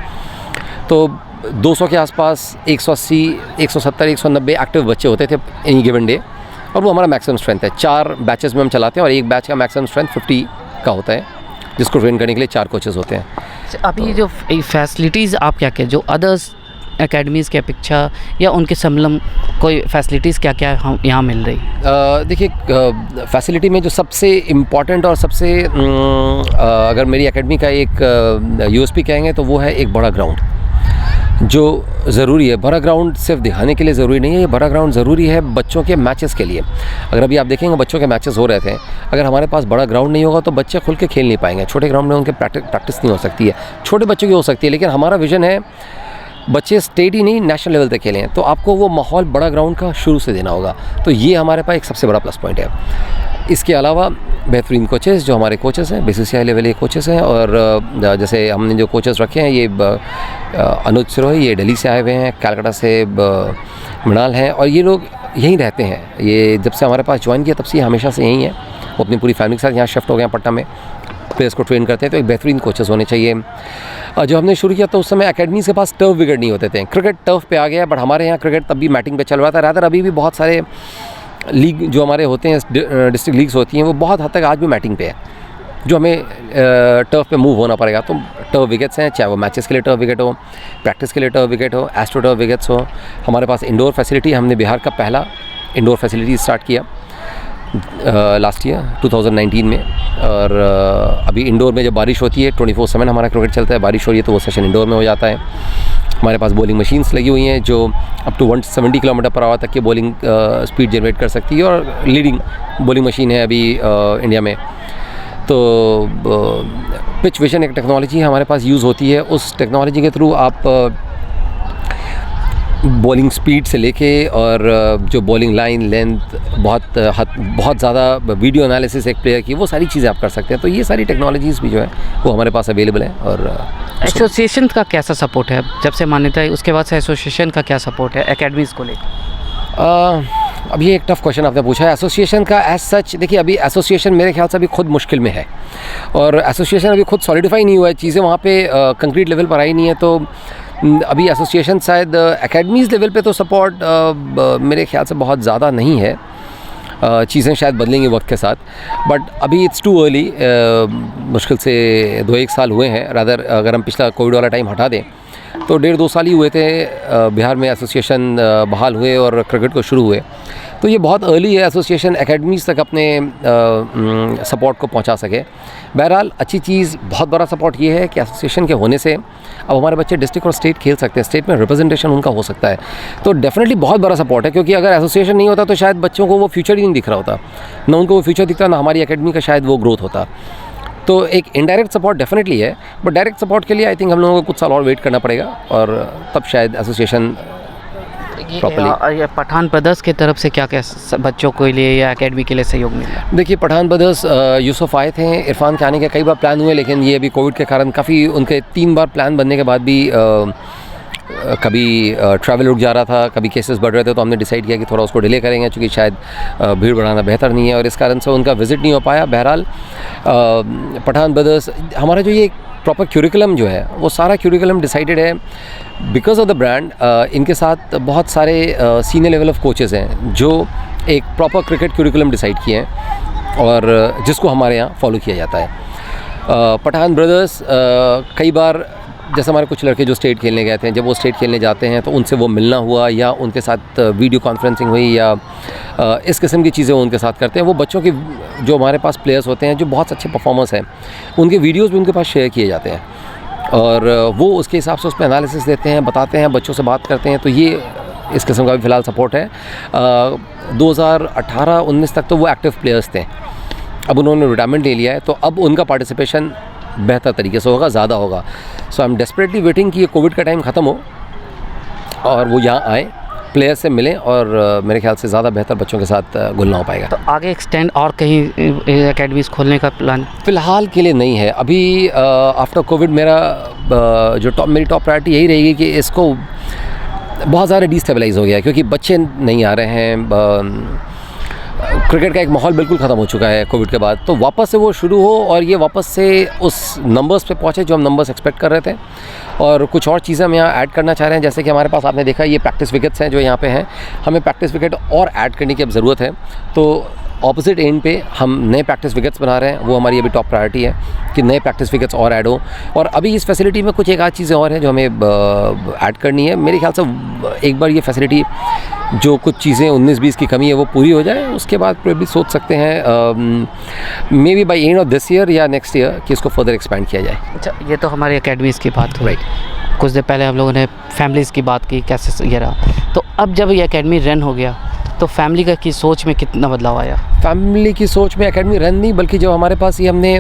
तो 200 के आसपास 180, 170, 190 एक्टिव बच्चे होते थे एनी गिवन डे, और वो हमारा मैक्सिमम स्ट्रेंथ है। 4 बैचेस में हम चलाते हैं और एक बैच का मैक्सिमम स्ट्रेंथ 50 का होता है, जिसको ट्रेन करने के लिए 4 कोचेज़ होते हैं। अभी जो फैसिलिटीज़ आप क्या क्या जो अदर्स एकेडमीज़ की अपेक्षा या उनके समलम कोई फैसिलिटीज़ क्या क्या हम यहाँ मिल रही? देखिए, फैसिलिटी में जो सबसे इम्पॉर्टेंट और सबसे अगर मेरी एकेडमी का एक यूएसपी कहेंगे तो वो है एक बड़ा ग्राउंड, जो ज़रूरी है। बड़ा ग्राउंड सिर्फ दिखाने के लिए ज़रूरी नहीं है, ये बड़ा ग्राउंड ज़रूरी है बच्चों के मैचेस के लिए। अगर अभी आप देखेंगे बच्चों के मैचेस हो रहे थे, अगर हमारे पास बड़ा ग्राउंड नहीं होगा तो बच्चे खुल के खेल नहीं पाएंगे। छोटे ग्राउंड में उनके प्रैक्टिस नहीं हो सकती है, छोटे बच्चों की हो सकती है, लेकिन हमारा विज़न है बच्चे स्टेट ही नहीं नेशनल लेवल तक खेलें, तो आपको वो माहौल बड़ा ग्राउंड का शुरू से देना होगा। तो ये हमारे पास एक सबसे बड़ा प्लस पॉइंट है। इसके अलावा बेहतरीन कोचेज़ जो हमारे कोचेज़ हैं, BCCI लेवल के कोचेज़ हैं, और जैसे हमने जो कोचेज़ रखे हैं, ये अनुज सिरोही, ये दिल्ली से आए हुए हैं, कलकत्ता से मृणाल हैं, और ये लोग यहीं रहते हैं। ये जब से हमारे पास ज्वाइन किया तब से हमेशा से यहीं हैं, वो अपनी पूरी फैमिली के साथ यहाँ शिफ्ट हो गए हैं पटना में, प्लेयर्स को ट्रेन करते हैं। तो एक बेहतरीन कोचेज़ होने चाहिए। जब हमने शुरू किया तो उस समय एकेडमीज़ के पास टर्फ विकेट नहीं होते थे। क्रिकेट टर्फ पे आ गया, बट हमारे यहाँ क्रिकेट तब भी मैटिंग पे चल रहा था। रादर अभी भी बहुत सारे लीग जो हमारे होते हैं, डिस्ट्रिक्ट लीग्स होती हैं, वो बहुत हद तक आज भी मैटिंग पे है, जो हमें टर्फ पे मूव होना पड़ेगा। तो टर्फ विकेट्स हैं, चाहे वो मैचेस के लिए टर्फ विकेट हो, प्रैक्टिस के लिए टर्फ विकेट हो, एस्ट्रो टर्फ विकेट्स हो। हमारे पास इंडोर फैसिलिटी, हमने बिहार का पहला इंडोर फैसिलिटी स्टार्ट किया लास्ट ईयर 2019 में। और अभी इंडोर में जब बारिश होती है 24/7 हमारा क्रिकेट चलता है। बारिश हो रही है तो वो सेशन इंडोर में हो जाता है। हमारे पास बॉलिंग मशीन्स लगी हुई हैं जो up to 170 kilometre per hour तक की बॉलिंग स्पीड जनरेट कर सकती है, और लीडिंग बॉलिंग मशीन है अभी इंडिया में। तो पिच विजन एक टेक्नोलॉजी हमारे पास यूज़ होती है। उस टेक्नोलॉजी के थ्रू आप बॉलिंग स्पीड से लेके और जो बॉलिंग लाइन लेंथ, बहुत ज़्यादा वीडियो एनालिसिस एक प्लेयर की, वो सारी चीज़ें आप कर सकते हैं। तो ये सारी टेक्नोलॉजीज़ भी जो है वो हमारे पास अवेलेबल है। और एसोसिएशन का कैसा सपोर्ट है जब से मान्यता है, उसके बाद से एसोसिएशन का क्या सपोर्ट है एकेडमीज़ को लेकर? अब ये एक टफ़ क्वेश्चन आपने पूछा है। एसोसिएशन का एज सच, देखिए अभी एसोसिएशन मेरे ख्याल से अभी खुद मुश्किल में है, और एसोसिएशन अभी खुद सॉलिडिफाई नहीं हुआ है, चीज़ें वहाँ पे कंक्रीट लेवल पर आई नहीं है। तो अभी एसोसिएशन शायद एकेडमीज़ लेवल पे तो सपोर्ट मेरे ख्याल से बहुत ज़्यादा नहीं है, चीज़ें शायद बदलेंगी वक्त के साथ, बट अभी इट्स टू अर्ली। मुश्किल से 2-1 साल हुए हैं, रादर अगर हम पिछला कोविड वाला टाइम हटा दें तो 1.5-2 साल ही हुए थे बिहार में एसोसिएशन बहाल हुए और क्रिकेट को शुरू हुए, तो ये बहुत अर्ली है एसोसिएशन एकेडमीज़ तक अपने सपोर्ट को पहुंचा सके। बहरहाल अच्छी चीज़, बहुत बड़ा सपोर्ट ये है कि एसोसिएशन के होने से अब हमारे बच्चे डिस्ट्रिक्ट और स्टेट खेल सकते हैं, स्टेट में रिप्रेजेंटेशन उनका हो सकता है, तो डेफिनेटली बहुत बड़ा सपोर्ट है, क्योंकि अगर एसोसिएशन नहीं होता तो शायद बच्चों को वो फ्यूचर ही नहीं दिख रहा होता, ना उनको वो फ्यूचर दिखता, ना हमारी एकेडमी का शायद वो ग्रोथ होता। तो एक इनडायरेक्ट सपोर्ट डेफिनेटली है, बट डायरेक्ट सपोर्ट के लिए आई थिंक हम लोगों को कुछ साल और वेट करना पड़ेगा, और तब शायद एसोसिएशन प्रॉपर्ली। ये पठान ब्रदर्स की तरफ से क्या क्या बच्चों के लिए या एकेडमी के लिए सहयोग मिला? देखिए, पठान ब्रदर्स यूसुफ आए थे, इरफान के आने के कई बार प्लान हुए, लेकिन ये अभी कोविड के कारण काफ़ी उनके 3 बार प्लान बनने के बाद भी कभी ट्रैवल रुक जा रहा था, कभी केसेस बढ़ रहे थे, तो हमने डिसाइड किया कि थोड़ा उसको डिले करेंगे, क्योंकि शायद भीड़ बढ़ाना बेहतर नहीं है, और इस कारण से उनका विज़िट नहीं हो पाया। बहरहाल पठान ब्रदर्स, हमारा जो ये प्रॉपर क्यूरिकुलम जो है वो सारा क्यूरिकुलम डिसाइडेड है बिकॉज ऑफ द ब्रांड। इनके साथ बहुत सारे सीनियर लेवल ऑफ कोचेज़ हैं जो एक प्रॉपर क्रिकेट क्यूरिकुलम डिसाइड किए हैं और जिसको हमारे यहाँ फॉलो किया जाता है। पठान ब्रदर्स कई बार, जैसे हमारे कुछ लड़के जो स्टेट खेलने गए थे, जब वो स्टेट खेलने जाते हैं तो उनसे वो मिलना हुआ, या उनके साथ वीडियो कॉन्फ्रेंसिंग हुई, या इस किस्म की चीज़ें वो उनके साथ करते हैं। वो बच्चों के जो हमारे पास प्लेयर्स होते हैं जो बहुत अच्छे परफॉर्मर्स हैं, उनके वीडियोस भी उनके पास शेयर किए जाते हैं, और वो उसके हिसाब से उस पर एनालिसिस देते हैं, बताते हैं, बच्चों से बात करते हैं। तो ये इस किस्म का भी फ़िलहाल सपोर्ट है। 2018-19 तक तो वो एक्टिव प्लेयर्स थे, अब उन्होंने रिटायरमेंट ले लिया है, तो अब उनका पार्टिसिपेशन बेहतर तरीके से होगा, ज़्यादा होगा। सो आई एम डेस्परेटली वेटिंग कि ये कोविड का टाइम ख़त्म हो और वो यहाँ आए, प्लेयर से मिलें, और मेरे ख्याल से ज़्यादा बेहतर बच्चों के साथ घुलना हो पाएगा। तो आगे एक्सटेंड और कहीं एकेडमीज़ खोलने का प्लान? फ़िलहाल के लिए नहीं है। अभी आफ्टर कोविड मेरा मेरी टॉप प्रायोरिटी यही रहेगी कि इसको, बहुत ज़्यादा डिस्टेबलाइज़ हो गया है, क्योंकि बच्चे नहीं आ रहे हैं, क्रिकेट का एक माहौल बिल्कुल ख़त्म हो चुका है कोविड के बाद, तो वापस से वो शुरू हो और ये वापस से उस नंबर्स पे पहुँचे जो हम नंबर्स एक्सपेक्ट कर रहे थे। और कुछ और चीज़ें हम यहाँ ऐड करना चाह रहे हैं, जैसे कि हमारे पास आपने देखा ये प्रैक्टिस विकेट्स हैं जो यहाँ पे हैं, हमें प्रैक्टिस विकेट और ऐड करने की अब ज़रूरत है। तो ऑपोजिट एंड पे हम नए प्रैक्टिस विकेट्स बना रहे हैं, वो हमारी अभी टॉप प्रायोरिटी है कि नए प्रैक्टिस विकेट्स और ऐड हो। और अभी इस फैसिलिटी में कुछ एक आध चीज़ें और हैं जो हमें ऐड करनी है। मेरे ख्याल से एक बार ये फैसिलिटी, जो कुछ चीज़ें 19-20 की कमी है वो पूरी हो जाए, उसके बाद प्रोबेबली सोच सकते हैं may be by end of this year या नेक्स्ट ईयर कि इसको फर्दर एक्सपेंड किया जाए। अच्छा, ये तो हमारी एकेडमीज़ की बात हुई। राइट। कुछ देर पहले हम लोगों ने फैमिलीज़ की बात की, कैसे ये रहा, तो अब जब ये एकेडमी रन हो गया तो फैमिली का की सोच में कितना बदलाव आया? फैमिली की सोच में एकेडमी रन नहीं, बल्कि जब हमारे पास ये हमने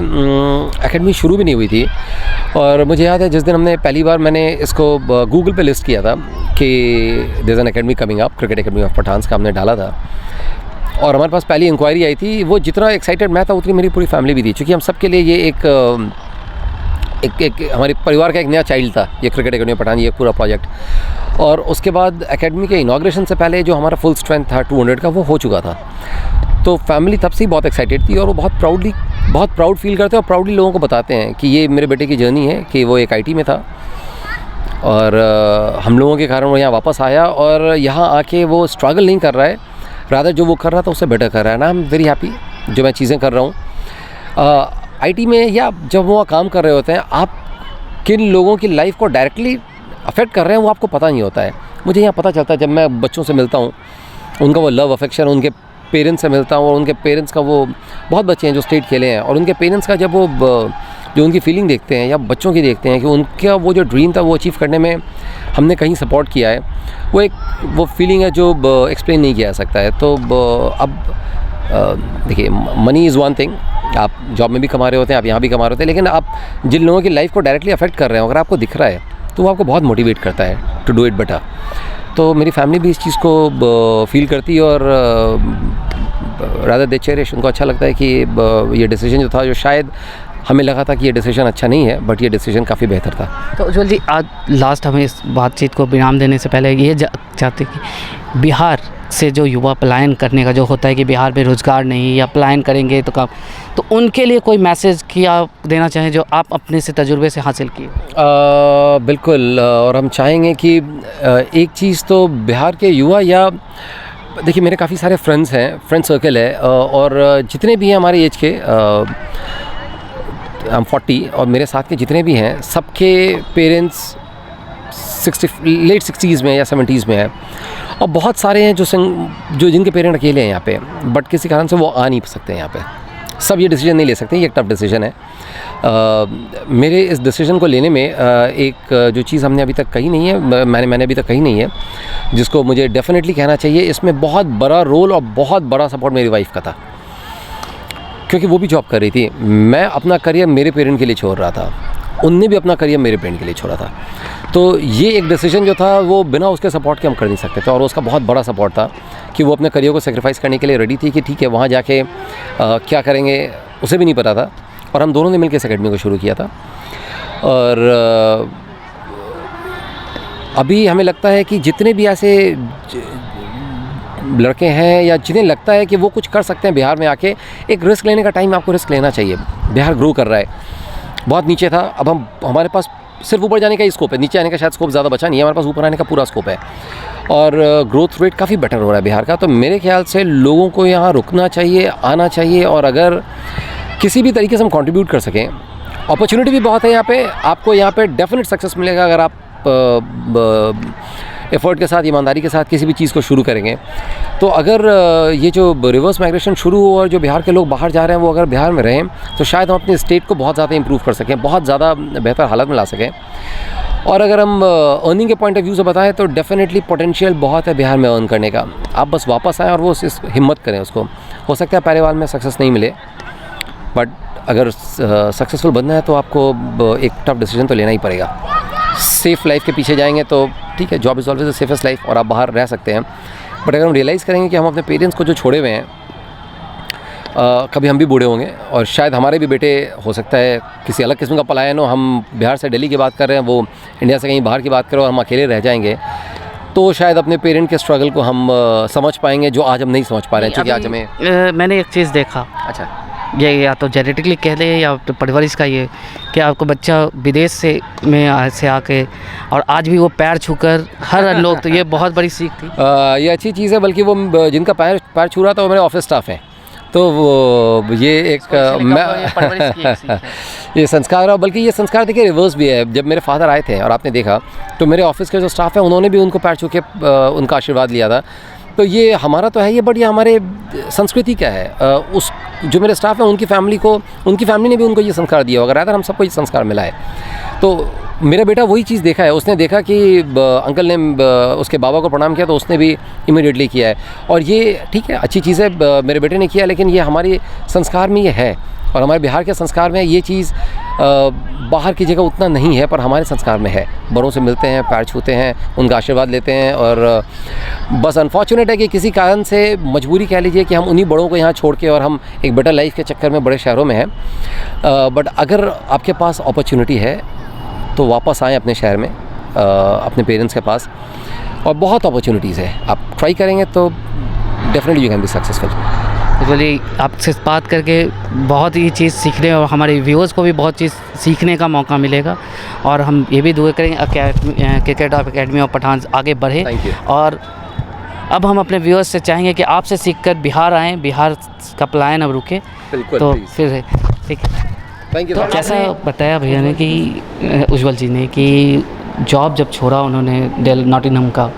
एकेडमी शुरू भी नहीं हुई थी, और मुझे याद है जिस दिन हमने पहली बार मैंने इसको गूगल पे लिस्ट किया था कि there is an academy coming up, cricket academy of Pathans का हमने डाला था, और हमारे पास पहली इंक्वायरी आई थी। वो जितना एक्साइटेड मैं था उतनी मेरी पूरी फैमिली भी थी, क्योंकि हम सब के लिए ये एक हमारे परिवार का एक नया चाइल्ड था ये क्रिकेट एकेडमी पठान, ये पूरा प्रोजेक्ट। और उसके बाद एकेडमी के इनॉग्रेशन से पहले जो हमारा फुल स्ट्रेंथ था 200 का, वो हो चुका था। तो फैमिली तब से ही बहुत एक्साइटेड थी, और वो बहुत प्राउड फील करते हैं और प्राउडली लोगों को बताते हैं कि ये मेरे बेटे की जर्नी है, कि वो एक IT में था और हम लोगों के कारण वो यहाँ वापस आया, और यहाँ आके वो स्ट्रगल नहीं कर रहा है, रादर जो वो कर रहा था उससे बेटर कर रहा है ना। आई एम वेरी हैप्पी जो मैं चीज़ें कर रहा हूँ। IT में या जब वो काम कर रहे होते हैं, आप किन लोगों की लाइफ को डायरेक्टली अफेक्ट कर रहे हैं वो आपको पता नहीं होता है। मुझे यहाँ पता चलता है जब मैं बच्चों से मिलता हूँ, उनका वो लव अफेक्शन, उनके पेरेंट्स से मिलता हूँ, और उनके पेरेंट्स का वो, बहुत बच्चे हैं जो स्टेट खेले हैं, और उनके पेरेंट्स का जब वो जो उनकी फीलिंग देखते हैं या बच्चों की देखते हैं कि उनका वो जो ड्रीम था वो अचीव करने में हमने कहीं सपोर्ट किया है, वो फीलिंग है जो एक्सप्लेन नहीं किया जा सकता है। तो अब देखिए, मनी इज़ वन थिंग, आप जॉब में भी कमा रहे होते हैं, आप यहाँ भी कमा रहे होते हैं, लेकिन आप जिन लोगों की लाइफ को डायरेक्टली अफेक्ट कर रहे हो, अगर आपको दिख रहा है तो वो आपको बहुत मोटिवेट करता है टू डू इट बेटर। तो मेरी फैमिली भी इस चीज़ को फील करती है, और रादर दे चेरिश, उनको अच्छा लगता है कि ये डिसीजन जो था, जो शायद हमें लगा था कि ये डिसीजन अच्छा नहीं है, बट ये डिसीजन काफ़ी बेहतर था। तो उज्ज्वल जी, आज लास्ट हमें इस बातचीत को विराम देने से पहले ये चाहते कि बिहार से जो युवा पलायन करने का जो होता है कि बिहार में रोज़गार नहीं या पलायन करेंगे तो काम, तो उनके लिए कोई मैसेज कि आप देना चाहें जो आप अपने से तजुर्बे से हासिल किए? बिल्कुल, और हम चाहेंगे कि एक चीज़ तो बिहार के युवा, या देखिए मेरे काफ़ी सारे फ्रेंड्स हैं, फ्रेंड सर्कल है, और जितने भी हैं हमारे एज के, हम 40, और मेरे साथ के जितने भी हैं सबके पेरेंट्स लेट 60s में या 70s में है, और बहुत सारे हैं जो जिनके पेरेंट अकेले हैं यहाँ पे, बट किसी कारण से वो आ नहीं सकते यहाँ पे। सब ये डिसीजन नहीं ले सकते, ये एक टफ डिसीजन है। मेरे इस डिसीजन को लेने में एक जो चीज़ हमने अभी तक कही नहीं है, मैंने अभी तक कही नहीं है, जिसको मुझे डेफिनेटली कहना चाहिए, इसमें बहुत बड़ा रोल और बहुत बड़ा सपोर्ट मेरी वाइफ का था, क्योंकि वो भी जॉब कर रही थी। मैं अपना करियर मेरे पेरेंट के लिए छोड़ रहा था, उनने भी अपना करियर मेरे पेरेंट के लिए छोड़ा था। तो ये एक डिसीजन जो था वो बिना उसके सपोर्ट के हम कर नहीं सकते थे, और उसका बहुत बड़ा सपोर्ट था कि वो अपने करियर को सेक्रीफाइस करने के लिए रेडी थी कि ठीक है वहाँ जाके क्या करेंगे उसे भी नहीं पता था, और हम दोनों ने मिलकर इस अकेडमी को शुरू किया था। और अभी हमें लगता है कि जितने भी ऐसे लड़के हैं या जिन्हें लगता है कि वो कुछ कर सकते हैं बिहार में आके, एक रिस्क लेने का टाइम, आपको रिस्क लेना चाहिए। बिहार ग्रो कर रहा है, बहुत नीचे था, अब हमारे पास सिर्फ ऊपर जाने का ही स्कोप है, नीचे आने का शायद स्कोप ज़्यादा बचा नहीं है, हमारे पास ऊपर आने का पूरा स्कोप है, और ग्रोथ रेट काफ़ी बेटर हो रहा है बिहार का। तो मेरे ख्याल से लोगों को यहाँ रुकना चाहिए, आना चाहिए, और अगर किसी भी तरीके से हम कंट्रीब्यूट कर सकें, अपॉर्चुनिटी भी बहुत है यहाँ पे, आपको यहाँ पे डेफिनेट सक्सेस मिलेगा अगर आप एफर्ट के साथ, ईमानदारी के साथ किसी भी चीज़ को शुरू करेंगे। तो अगर ये जो रिवर्स माइग्रेशन शुरू हो और जो बिहार के लोग बाहर जा रहे हैं वो अगर बिहार में रहें, तो शायद हम अपने स्टेट को बहुत ज़्यादा इंप्रूव कर सकें, बहुत ज़्यादा बेहतर हालत में ला सकें। और अगर हम अर्निंग के पॉइंट ऑफ व्यू से बताएं तो डेफिनेटली पोटेंशियल बहुत है बिहार में अर्न करने का। आप बस वापस आएँ और वो हिम्मत करें उसको। हो सकता है पहले बार में सक्सेस नहीं मिले, बट अगर सक्सेसफुल बनना है तो आपको एक टफ डिसीजन तो लेना ही पड़ेगा। सेफ़ लाइफ के पीछे जाएंगे तो ठीक है, job is always the safest life और आप बाहर रह सकते हैं, बट अगर हम रियलाइज़ करेंगे कि हम अपने पेरेंट्स को जो छोड़े हुए हैं, कभी हम भी बूढ़े होंगे और शायद हमारे भी बेटे, हो सकता है किसी अलग किस्म का पलायन हो, हम बिहार से दिल्ली की बात कर रहे हैं, वो इंडिया से कहीं बाहर की बात करें और हम अकेले रह जाएंगे, तो शायद अपने पेरेंट के स्ट्रगल को हम समझ पाएंगे जो आज हम नहीं समझ पा रहे हैं। क्योंकि आज हमें मैंने एक चीज़ देखा, अच्छा, ये या तो जेनेटिकली कह लें या तो परिवारिश का, ये कि आपको बच्चा विदेश से आके और आज भी वो पैर छूकर हर लोग, तो ये बहुत बड़ी सीख थी। ये अच्छी चीज़ है, बल्कि वो जिनका पैर छू रहा था वो मेरे ऑफिस स्टाफ हैं, तो वो ये एक ये संस्कार है। बल्कि ये संस्कार देखिए रिवर्स भी है। जब मेरे फादर आए थे और आपने देखा तो मेरे ऑफिस के जो स्टाफ है उन्होंने भी उनको पैर छू के उनका आशीर्वाद लिया था। तो ये हमारा तो है ये, बट ये हमारे संस्कृति का है। उस जो मेरे स्टाफ हैं उनकी फैमिली ने भी उनको ये संस्कार दिया होगा, रादर हम सबको ये संस्कार मिला है। तो मेरा बेटा वही चीज़ देखा है, उसने देखा कि अंकल ने उसके बाबा को प्रणाम किया तो उसने भी इमीडिएटली किया है। और ये ठीक है, अच्छी चीज़ है, मेरे बेटे ने किया, लेकिन ये हमारे संस्कार में ये है और हमारे बिहार के संस्कार में ये चीज़ बाहर की जगह उतना नहीं है, पर हमारे संस्कार में है। बड़ों से मिलते हैं, पैर छूते हैं, उनका आशीर्वाद लेते हैं। और बस अनफॉर्चुनेट है कि किसी कारण से, मजबूरी कह लीजिए, कि हम उन्हीं बड़ों को यहाँ छोड़ के और हम एक बेटर लाइफ के चक्कर में बड़े शहरों में हैं। बट अगर आपके पास अपॉर्चुनिटी है तो वापस आएँ अपने शहर में, अपने पेरेंट्स के पास, और बहुत अपॉर्चुनिटीज़ है। आप ट्राई करेंगे तो definitely you can be successful. बोलिए, आपसे बात करके बहुत ही चीज़ सीखने और हमारे व्यूअर्स को भी बहुत चीज़ सीखने का मौका मिलेगा। और हम ये भी दुआ करेंगे क्रिकेट अकेडमी ऑफ पठान आगे बढ़े। Thank you. और अब हम अपने व्यूअर्स से चाहेंगे कि आपसे सीखकर बिहार आएँ, बिहार का पलायन अब रुके। बिल्कुल, तो please. फिर ठीक है। Thank you. तो जैसा बताया भैया ने कि उज्जवल जी ने कि जॉब जब छोड़ा उन्होंने नॉटिंघम का,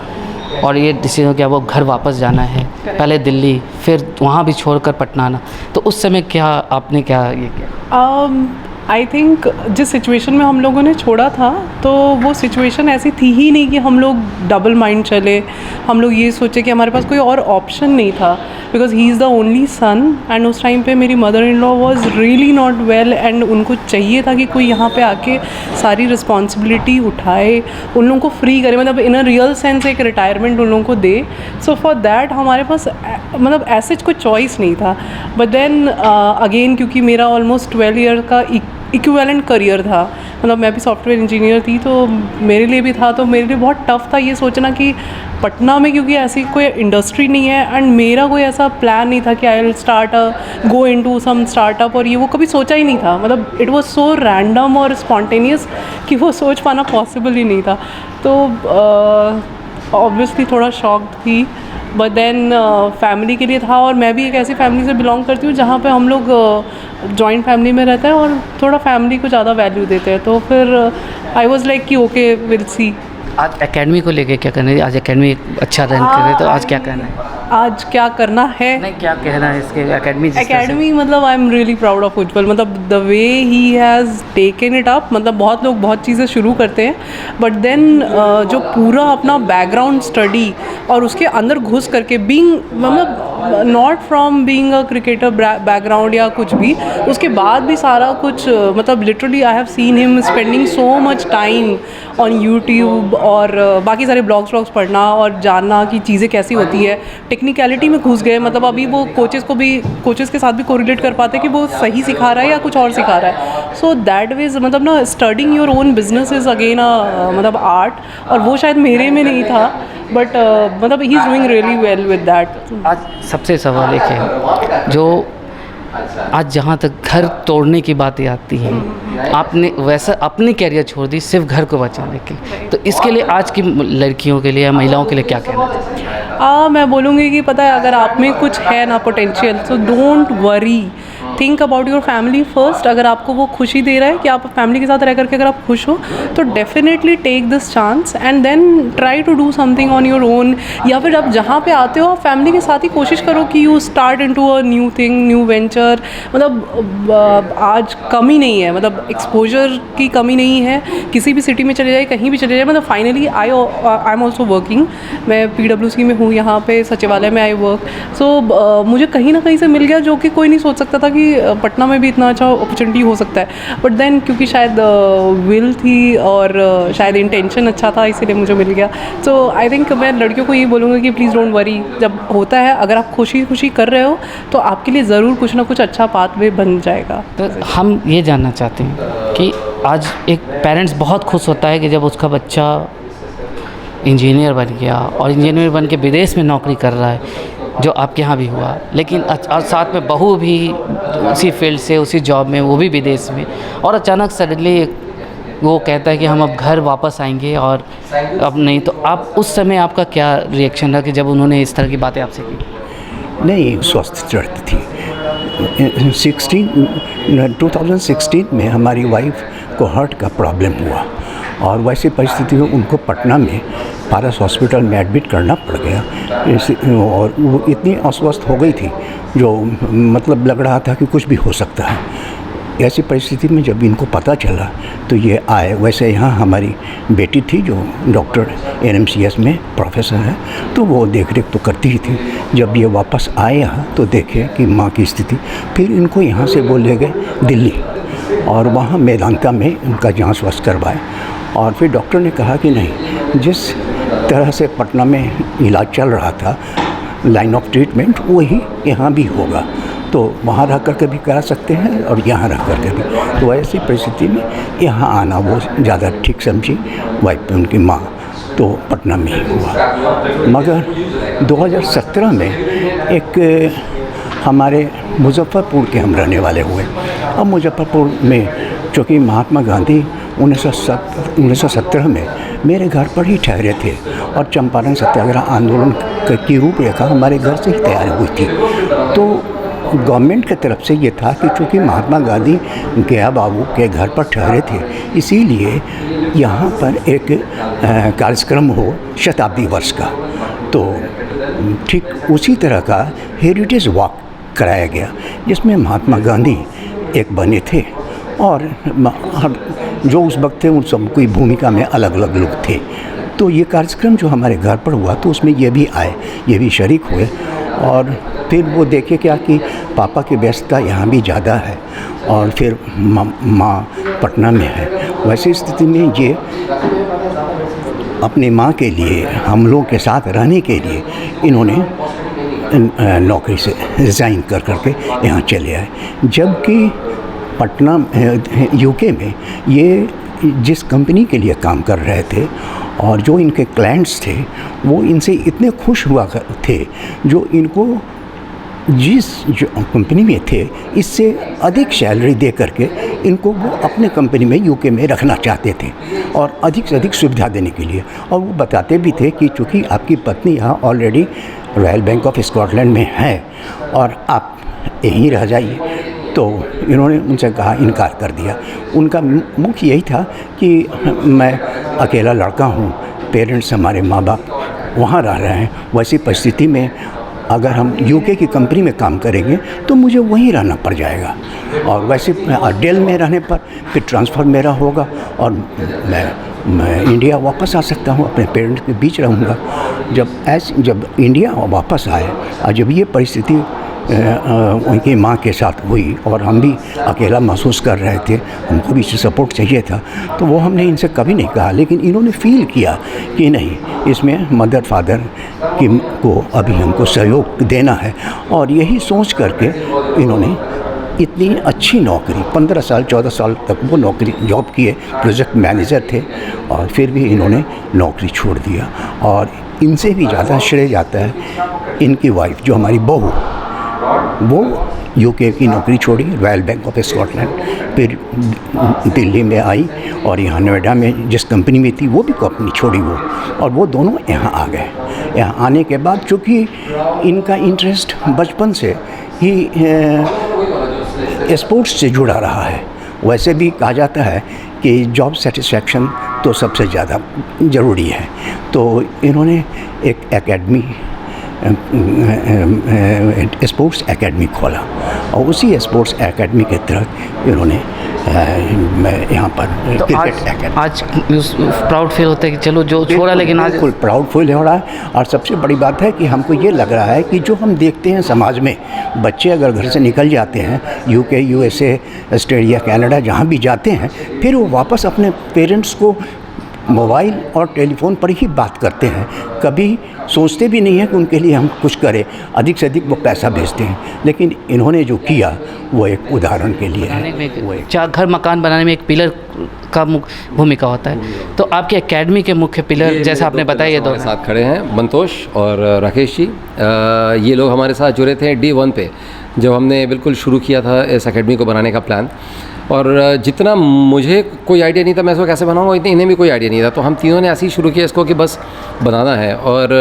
और ये डिसीजन किया वो घर वापस जाना है, पहले दिल्ली, फिर वहाँ भी छोड़कर पटना आना, तो उस समय क्या आपने क्या ये किया? आई थिंक जिस सिचुएशन में हम लोगों ने छोड़ा था तो वो सिचुएशन ऐसी थी ही नहीं कि हम लोग डबल माइंड चले, हम लोग ये सोचे कि हमारे पास कोई और ऑप्शन नहीं था, because he is the only son. And उस टाइम पे मेरी mother in law was really not well, and उनको चाहिए था कि कोई यहाँ पे आके सारी रिस्पॉन्सिबिलिटी उठाए, उन लोगों को फ्री करे, मतलब इन अ रियल सेंस एक रिटायरमेंट उन लोगों को दे। सो फॉर दैट हमारे पास मतलब ऐसे कोई चॉइस नहीं था। बट देन अगेन, क्योंकि मेरा ऑलमोस्ट 12 ईयर का इक्विवेलेंट करियर था, मतलब मैं भी सॉफ्टवेयर इंजीनियर थी, तो मेरे लिए भी था, तो मेरे लिए बहुत टफ था ये सोचना कि पटना में, क्योंकि ऐसी कोई इंडस्ट्री नहीं है एंड मेरा कोई ऐसा प्लान नहीं था कि I will go into some startup, और ये वो कभी सोचा ही नहीं था। मतलब इट वाज सो रैंडम और स्पॉन्टेनियस कि वो सोच पाना पॉसिबल ही नहीं था। तो ऑब्वियसली थोड़ा शॉक थी, बट देन फैमिली के लिए था, और मैं भी एक ऐसी फैमिली से बिलोंग करती हूँ जहाँ पे हम लोग जॉइंट फैमिली में रहते हैं और थोड़ा फैमिली को ज़्यादा वैल्यू देते हैं। तो फिर आई वाज लाइक कि ओके विल सी। आज एकेडमी को लेके क्या करना है? आज एकेडमी अच्छा रन कर रहे, तो आज क्या कहना है? आज क्या करना है? नहीं, क्या कहना है इसके एकेडमी? एकेडमी मतलब I am really proud of Ujjwal, मतलब the way he has taken it up. मतलब बहुत लोग बहुत चीज़ें शुरू करते हैं, बट देन जो पूरा अपना बैकग्राउंड स्टडी और उसके अंदर घुस करके बीइंग, मतलब not from being a cricketer background या कुछ भी, उसके बाद भी सारा कुछ, मतलब literally I have seen him spending so much time on YouTube और बाकी सारे ब्लॉग्स पढ़ना और जानना कि चीज़ें कैसी होती है। टेक्निकलिटी में घुस गए, मतलब अभी वो कोचेस के साथ भी कोरिलेट कर पाते कि वो सही सिखा रहा है या कुछ और सिखा रहा है। सो दैट वेज मतलब ना, studying your own business is again मतलब आर्ट, और वो शायद मेरे में नहीं था, बट मतलब he is doing really well with that. आज सबसे सवाल एक है, जो आज जहाँ तक घर तोड़ने की बातें आती हैं, आपने वैसा अपनी कैरियर छोड़ दी सिर्फ घर को बचाने के लिए, तो इसके लिए आज की लड़कियों के लिए या महिलाओं के लिए क्या कहना है? मैं बोलूँगी कि पता है, अगर आप में कुछ है ना potential, so don't worry, think about your family first. अगर आपको वो खुशी दे रहा है कि आप फैमिली के साथ रह करके अगर आप खुश हो, तो definitely take this chance and then try to do something on your own. या फिर आप जहाँ पे आते हो, आप फैमिली के साथ ही कोशिश करो कि you start into a new thing, new venture. मतलब आज कमी नहीं है, मतलब एक्सपोजर की कमी नहीं है, किसी भी सिटी में चले जाए, कहीं भी चले जाए। मतलब finally I am also working, मैं PWC में हूँ, यहाँ पे सचिवालय में आई वर्क। सो मुझे कहीं ना कहीं से मिल गया, जो कि कोई नहीं सोच सकता था कि पटना में भी इतना अच्छा अपॉर्चुनिटी हो सकता है। बट देन क्योंकि शायद विल थी और शायद इंटेंशन अच्छा था, इसीलिए मुझे मिल गया। सो आई थिंक मैं लड़कियों को यही बोलूँगी कि प्लीज़ डोंट वरी, जब होता है, अगर आप खुशी कर रहे हो तो आपके लिए ज़रूर कुछ ना कुछ अच्छा पाथवे बन जाएगा। तो हम ये जानना चाहते हैं कि आज एक पेरेंट्स बहुत खुश होता है कि जब उसका बच्चा इंजीनियर बन गया और इंजीनियर बन के विदेश में नौकरी कर रहा है, जो आपके यहाँ भी हुआ, लेकिन और साथ में बहू भी उसी फील्ड से, उसी जॉब में, वो भी विदेश में, और अचानक सडनली वो कहता है कि हम अब घर वापस आएंगे और अब नहीं। तो आप उस समय आपका क्या रिएक्शन रहा कि जब उन्होंने इस तरह की बातें आपसे की? नहीं, स्वस्थ चढ़ती थी। 2016 में हमारी वाइफ को हार्ट का प्रॉब्लम हुआ, और वैसी परिस्थिति में उनको पटना में पारस हॉस्पिटल में एडमिट करना पड़ गया। और वो इतनी अस्वस्थ हो गई थी, जो मतलब लग रहा था कि कुछ भी हो सकता है। ऐसी परिस्थिति में जब इनको पता चला तो ये आए। वैसे यहाँ हमारी बेटी थी जो डॉक्टर NMCS में प्रोफेसर है, तो वो देख रेख तो करती ही थी। जब ये वापस आए यहाँ तो देखे कि माँ की स्थिति, फिर इनको यहाँ से वो ले गए दिल्ली, और वहाँ मेदांता में उनका जांच वाच करवाए। और फिर डॉक्टर ने कहा कि नहीं, जिस तरह से पटना में इलाज चल रहा था, लाइन ऑफ ट्रीटमेंट, वही यहाँ भी होगा। तो वहाँ रह करके भी करा सकते हैं और यहाँ रह करके भी। तो ऐसी परिस्थिति में यहाँ आना वो ज़्यादा ठीक समझी वाइफ, उनकी माँ, तो पटना में ही हुआ। मगर 2017 में एक हमारे मुजफ्फरपुर के हम रहने वाले हुए। अब मुजफ्फरपुर में चूँकि महात्मा गांधी 1917 में मेरे घर पर ही ठहरे थे, और चंपारण सत्याग्रह आंदोलन की रूपरेखा हमारे घर से ही तैयार हुई थी। तो गवर्नमेंट की तरफ से ये था कि चूँकि महात्मा गांधी गया बाबू के घर पर ठहरे थे, इसीलिए यहाँ पर एक कार्यक्रम हो शताब्दी वर्ष का। तो ठीक उसी तरह का हेरिटेज वॉक कराया गया, जिसमें महात्मा गांधी एक बने थे, और जो उस वक्त थे उन सब की भूमिका में अलग अलग लोग थे। तो ये कार्यक्रम जो हमारे घर पर हुआ, तो उसमें ये भी आए, ये भी शरीक हुए। और फिर वो देखे क्या कि पापा की व्यस्तता यहाँ भी ज़्यादा है, और फिर माँ पटना में है। वैसी स्थिति में ये अपनी माँ के लिए, हम लोग के साथ रहने के लिए, इन्होंने नौकरी से रिज़ाइन कर करके यहाँ चले आए। जबकि पटना UK में ये जिस कंपनी के लिए काम कर रहे थे और जो इनके क्लाइंट्स थे वो इनसे इतने खुश हुआ थे, जो इनको जिस जो कंपनी में थे इससे अधिक सैलरी दे करके इनको वो अपने कंपनी में यूके में रखना चाहते थे और अधिक से अधिक सुविधा देने के लिए। और वो बताते भी थे कि चूँकि आपकी पत्नी यहाँ already royal bank of Scotland में है और आप यहीं रह जाइए, तो इन्होंने उनसे कहा, इनकार कर दिया। उनका मुख्य यही था कि मैं अकेला लड़का हूँ, पेरेंट्स हमारे माँ बाप वहाँ रह रहे हैं, वैसी परिस्थिति में अगर हम यूके की कंपनी में काम करेंगे तो मुझे वहीं रहना पड़ जाएगा और वैसे डेल में रहने पर फिर ट्रांसफ़र मेरा होगा और मैं इंडिया वापस आ सकता हूँ, अपने पेरेंट्स के बीच रहूँगा। जब इंडिया वापस आए और जब ये परिस्थिति उनकी माँ के साथ हुई और हम भी अकेला महसूस कर रहे थे, हमको भी सपोर्ट चाहिए था, तो वो हमने इनसे कभी नहीं कहा, लेकिन इन्होंने फ़ील किया कि नहीं, इसमें मदर फादर को अभी हमको सहयोग देना है। और यही सोच करके इन्होंने इतनी अच्छी नौकरी 15 साल 14 साल तक वो नौकरी जॉब किए, प्रोजेक्ट मैनेजर थे, और फिर भी इन्होंने नौकरी छोड़ दिया। और इनसे भी ज़्यादा श्रेय जाता है इनकी वाइफ, जो हमारी बहू, वो यूके की नौकरी छोड़ी, रॉयल बैंक ऑफ स्कॉटलैंड, फिर दिल्ली में आई और यहाँ नोएडा में जिस कंपनी में थी वो भी कंपनी छोड़ी वो, और वो दोनों यहाँ आ गए। यहाँ आने के बाद चूँकि इनका इंटरेस्ट बचपन से ही स्पोर्ट्स से जुड़ा रहा है, वैसे भी कहा जाता है कि जॉब सेटिस्फैक्शन तो सबसे ज़्यादा ज़रूरी है, तो इन्होंने एक एकेडमी, स्पोर्ट्स एकेडमी खोला और उसी स्पोर्ट्स एकेडमी के तहत इन्होंने यहाँ पर तो क्रिकेट एकेडमी। आज प्राउड फील होता है कि चलो जो छोड़ा, लेकिन आज बिल्कुल प्राउड फील हो रहा है। और सबसे बड़ी बात है कि हमको ये लग रहा है कि जो हम देखते हैं समाज में, बच्चे अगर घर से निकल जाते हैं यूके, यूएसए, ऑस्ट्रेलिया, कनाडा, जहाँ भी जाते हैं, फिर वो वापस अपने पेरेंट्स को मोबाइल और टेलीफोन पर ही बात करते हैं, कभी सोचते भी नहीं है कि उनके लिए हम कुछ करें, अधिक से अधिक वो पैसा भेजते हैं। लेकिन इन्होंने जो किया वो एक उदाहरण के लिए है। घर मकान बनाने में एक पिलर का भूमिका होता है, तो आपकी एकेडमी के मुख्य पिलर जैसे आपने बताया ये दो साथ खड़े हैं, मंतोष और राकेश जी। ये लोग हमारे साथ जुड़े थे डे 1 पे, जब हमने बिल्कुल शुरू किया था इस एकेडमी को बनाने का प्लान। और जितना मुझे कोई आइडिया नहीं था मैं इसको कैसे बनाऊंगा, इतने इन्हें भी कोई आइडिया नहीं था, तो हम तीनों ने ऐसे ही शुरू किया इसको कि बस बनाना है। और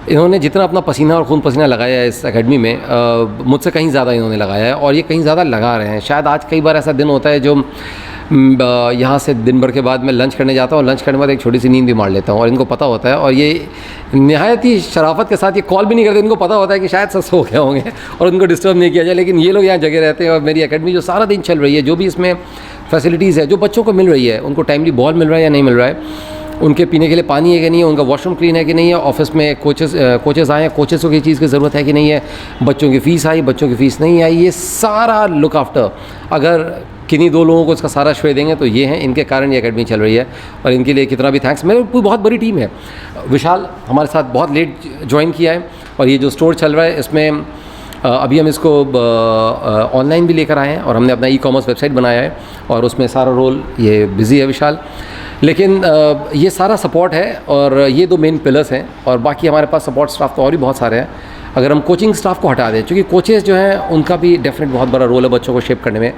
इन्होंने जितना अपना पसीना और खून पसीना लगाया है इस एकेडमी में, मुझसे कहीं ज़्यादा इन्होंने लगाया है और ये कहीं ज़्यादा लगा रहे हैं। शायद आज कई बार ऐसा दिन होता है जो यहाँ से दिन भर के बाद मैं लंच करने जाता हूँ, लंच करने के बाद एक छोटी सी नींद भी मार लेता हूँ, और इनको पता होता है, और ये नहायत ही शराफत के साथ ये कॉल भी नहीं करते। इनको पता होता है कि शायद सब सो गए होंगे और उनको डिस्टर्ब नहीं किया जाए, लेकिन ये लोग यहाँ जगह रहते हैं। और मेरी एकेडमी जो सारा दिन चल रही है, जो भी इसमें फैसिलिटीज़ है, जो बच्चों को मिल रही है, उनको टाइमली बॉल मिल रहा है या नहीं मिल रहा है, उनके पीने के लिए पानी है कि नहीं है, उनका वॉशरूम क्लीन है कि नहीं है, ऑफिस में कोचेस आए हैं, कोचेस को किसी चीज़ की ज़रूरत है कि नहीं है, बच्चों की फ़ीस आई, बच्चों की फ़ीस नहीं आई, ये सारा लुक आफ्टर अगर किन्हीं दो लोगों को इसका सारा श्रेय देंगे तो ये हैं, इनके कारण ये एकेडमी चल रही है। और इनके लिए कितना भी थैंक्स। मेरी बहुत बड़ी टीम है। विशाल हमारे साथ बहुत लेट ज्वाइन किया है, और ये जो स्टोर चल रहा है इसमें अभी हम इसको ऑनलाइन भी लेकर आए हैं, और हमने अपना ई-कॉमर्स वेबसाइट बनाया है, और उसमें सारा रोल ये बिज़ी है विशाल। लेकिन ये सारा सपोर्ट है, और ये दो मेन पिलर्स हैं, और बाकी हमारे पास सपोर्ट स्टाफ तो और भी बहुत सारे हैं। अगर हम कोचिंग स्टाफ को हटा दें, क्योंकि कोचेस जो हैं उनका भी डेफिनेट बहुत बड़ा रोल है बच्चों को शेप करने में,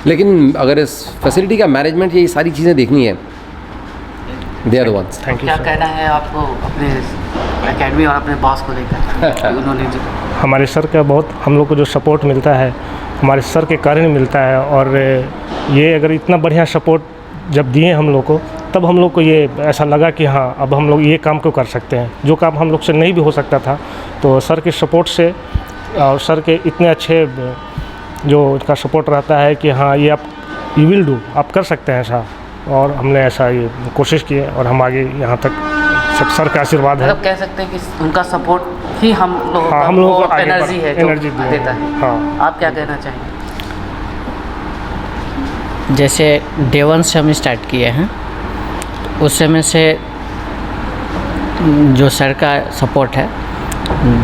लेकिन अगर इस फैसिलिटी का मैनेजमेंट, ये सारी चीज़ें देखनी है, they are the ones. Thank you. क्या कहना है आपको अपने एकेडमी और अपने बॉस को लेकर? उन्होंने जो हमारे सर का बहुत हम लोग को जो सपोर्ट मिलता है, हमारे सर के कारण मिलता है, और ये अगर इतना बढ़िया सपोर्ट जब दिए हम लोग को, तब हम लोग को ये ऐसा लगा कि हाँ, अब हम लोग ये काम को कर सकते हैं, जो काम हम लोग से नहीं भी हो सकता था। तो सर के सपोर्ट से, और सर के इतने अच्छे जो उनका सपोर्ट रहता है कि हाँ, ये आप यू विल डू, आप कर सकते हैं ऐसा, और हमने ऐसा ये कोशिश की है, और हम आगे यहाँ तक सब सर का आशीर्वाद है। मतलब कह सकते हैं कि उनका सपोर्ट ही हम लोगों हाँ, हम लोगों को आगे एनर्जी है, एनर्जी देता है। हाँ। आप क्या कहना चाहेंगे? जैसे डे 1 से हम स्टार्ट किए हैं, उस समय से जो सर का सपोर्ट है,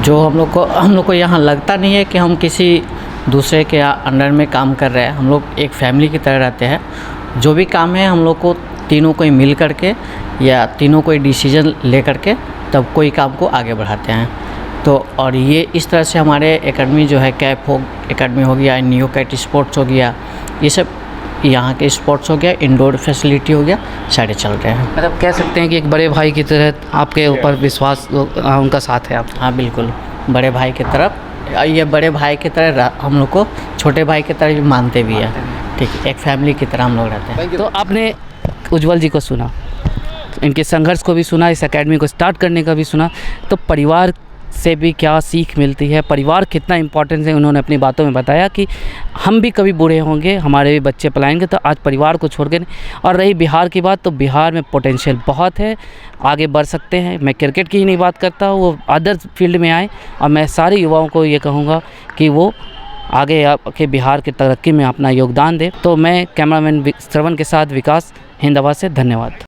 जो हम लोग को यहाँ लगता नहीं है कि हम किसी दूसरे के अंडर में काम कर रहे हैं। हम लोग एक फैमिली की तरह रहते हैं। जो भी काम है हम लोग को तीनों को मिल करके या तीनों कोई डिसीजन ले करके तब कोई काम को आगे बढ़ाते हैं। तो और ये इस तरह से हमारे एकेडमी जो है कैप एकेडमी हो गया, न्यू कैट स्पोर्ट्स हो गया, ये सब यहाँ के स्पोर्ट्स हो गया, इंडोर फैसिलिटी हो गया, सारे चल रहे हैं। मतलब कह सकते हैं कि एक बड़े भाई की तरह आपके ऊपर विश्वास उनका साथ है आप। हाँ बिल्कुल, बड़े भाई की तरफ, ये बड़े भाई की तरह हम लोग को छोटे भाई की तरह भी मानते भी हैं। ठीक है, एक फैमिली की तरह हम लोग रहते हैं। तो आपने उज्जवल जी को सुना, इनके संघर्ष को भी सुना, इस एकेडमी को स्टार्ट करने का भी सुना, तो परिवार से भी क्या सीख मिलती है, परिवार कितना इम्पोर्टेंस है, उन्होंने अपनी बातों में बताया कि हम भी कभी बूढ़े होंगे, हमारे भी बच्चे पलाएंगे, तो आज परिवार को छोड़ के नहीं। और रही बिहार की बात, तो बिहार में पोटेंशियल बहुत है, आगे बढ़ सकते हैं। मैं क्रिकेट की ही नहीं बात करता, वो अदर फील्ड में आए, और मैं सारे युवाओं को ये कहूँगा कि वो आगे के बिहार की तरक्की में अपना योगदान दे। तो मैं कैमरामैन श्रवण के साथ विकास, हिंद आवाज़ से, धन्यवाद।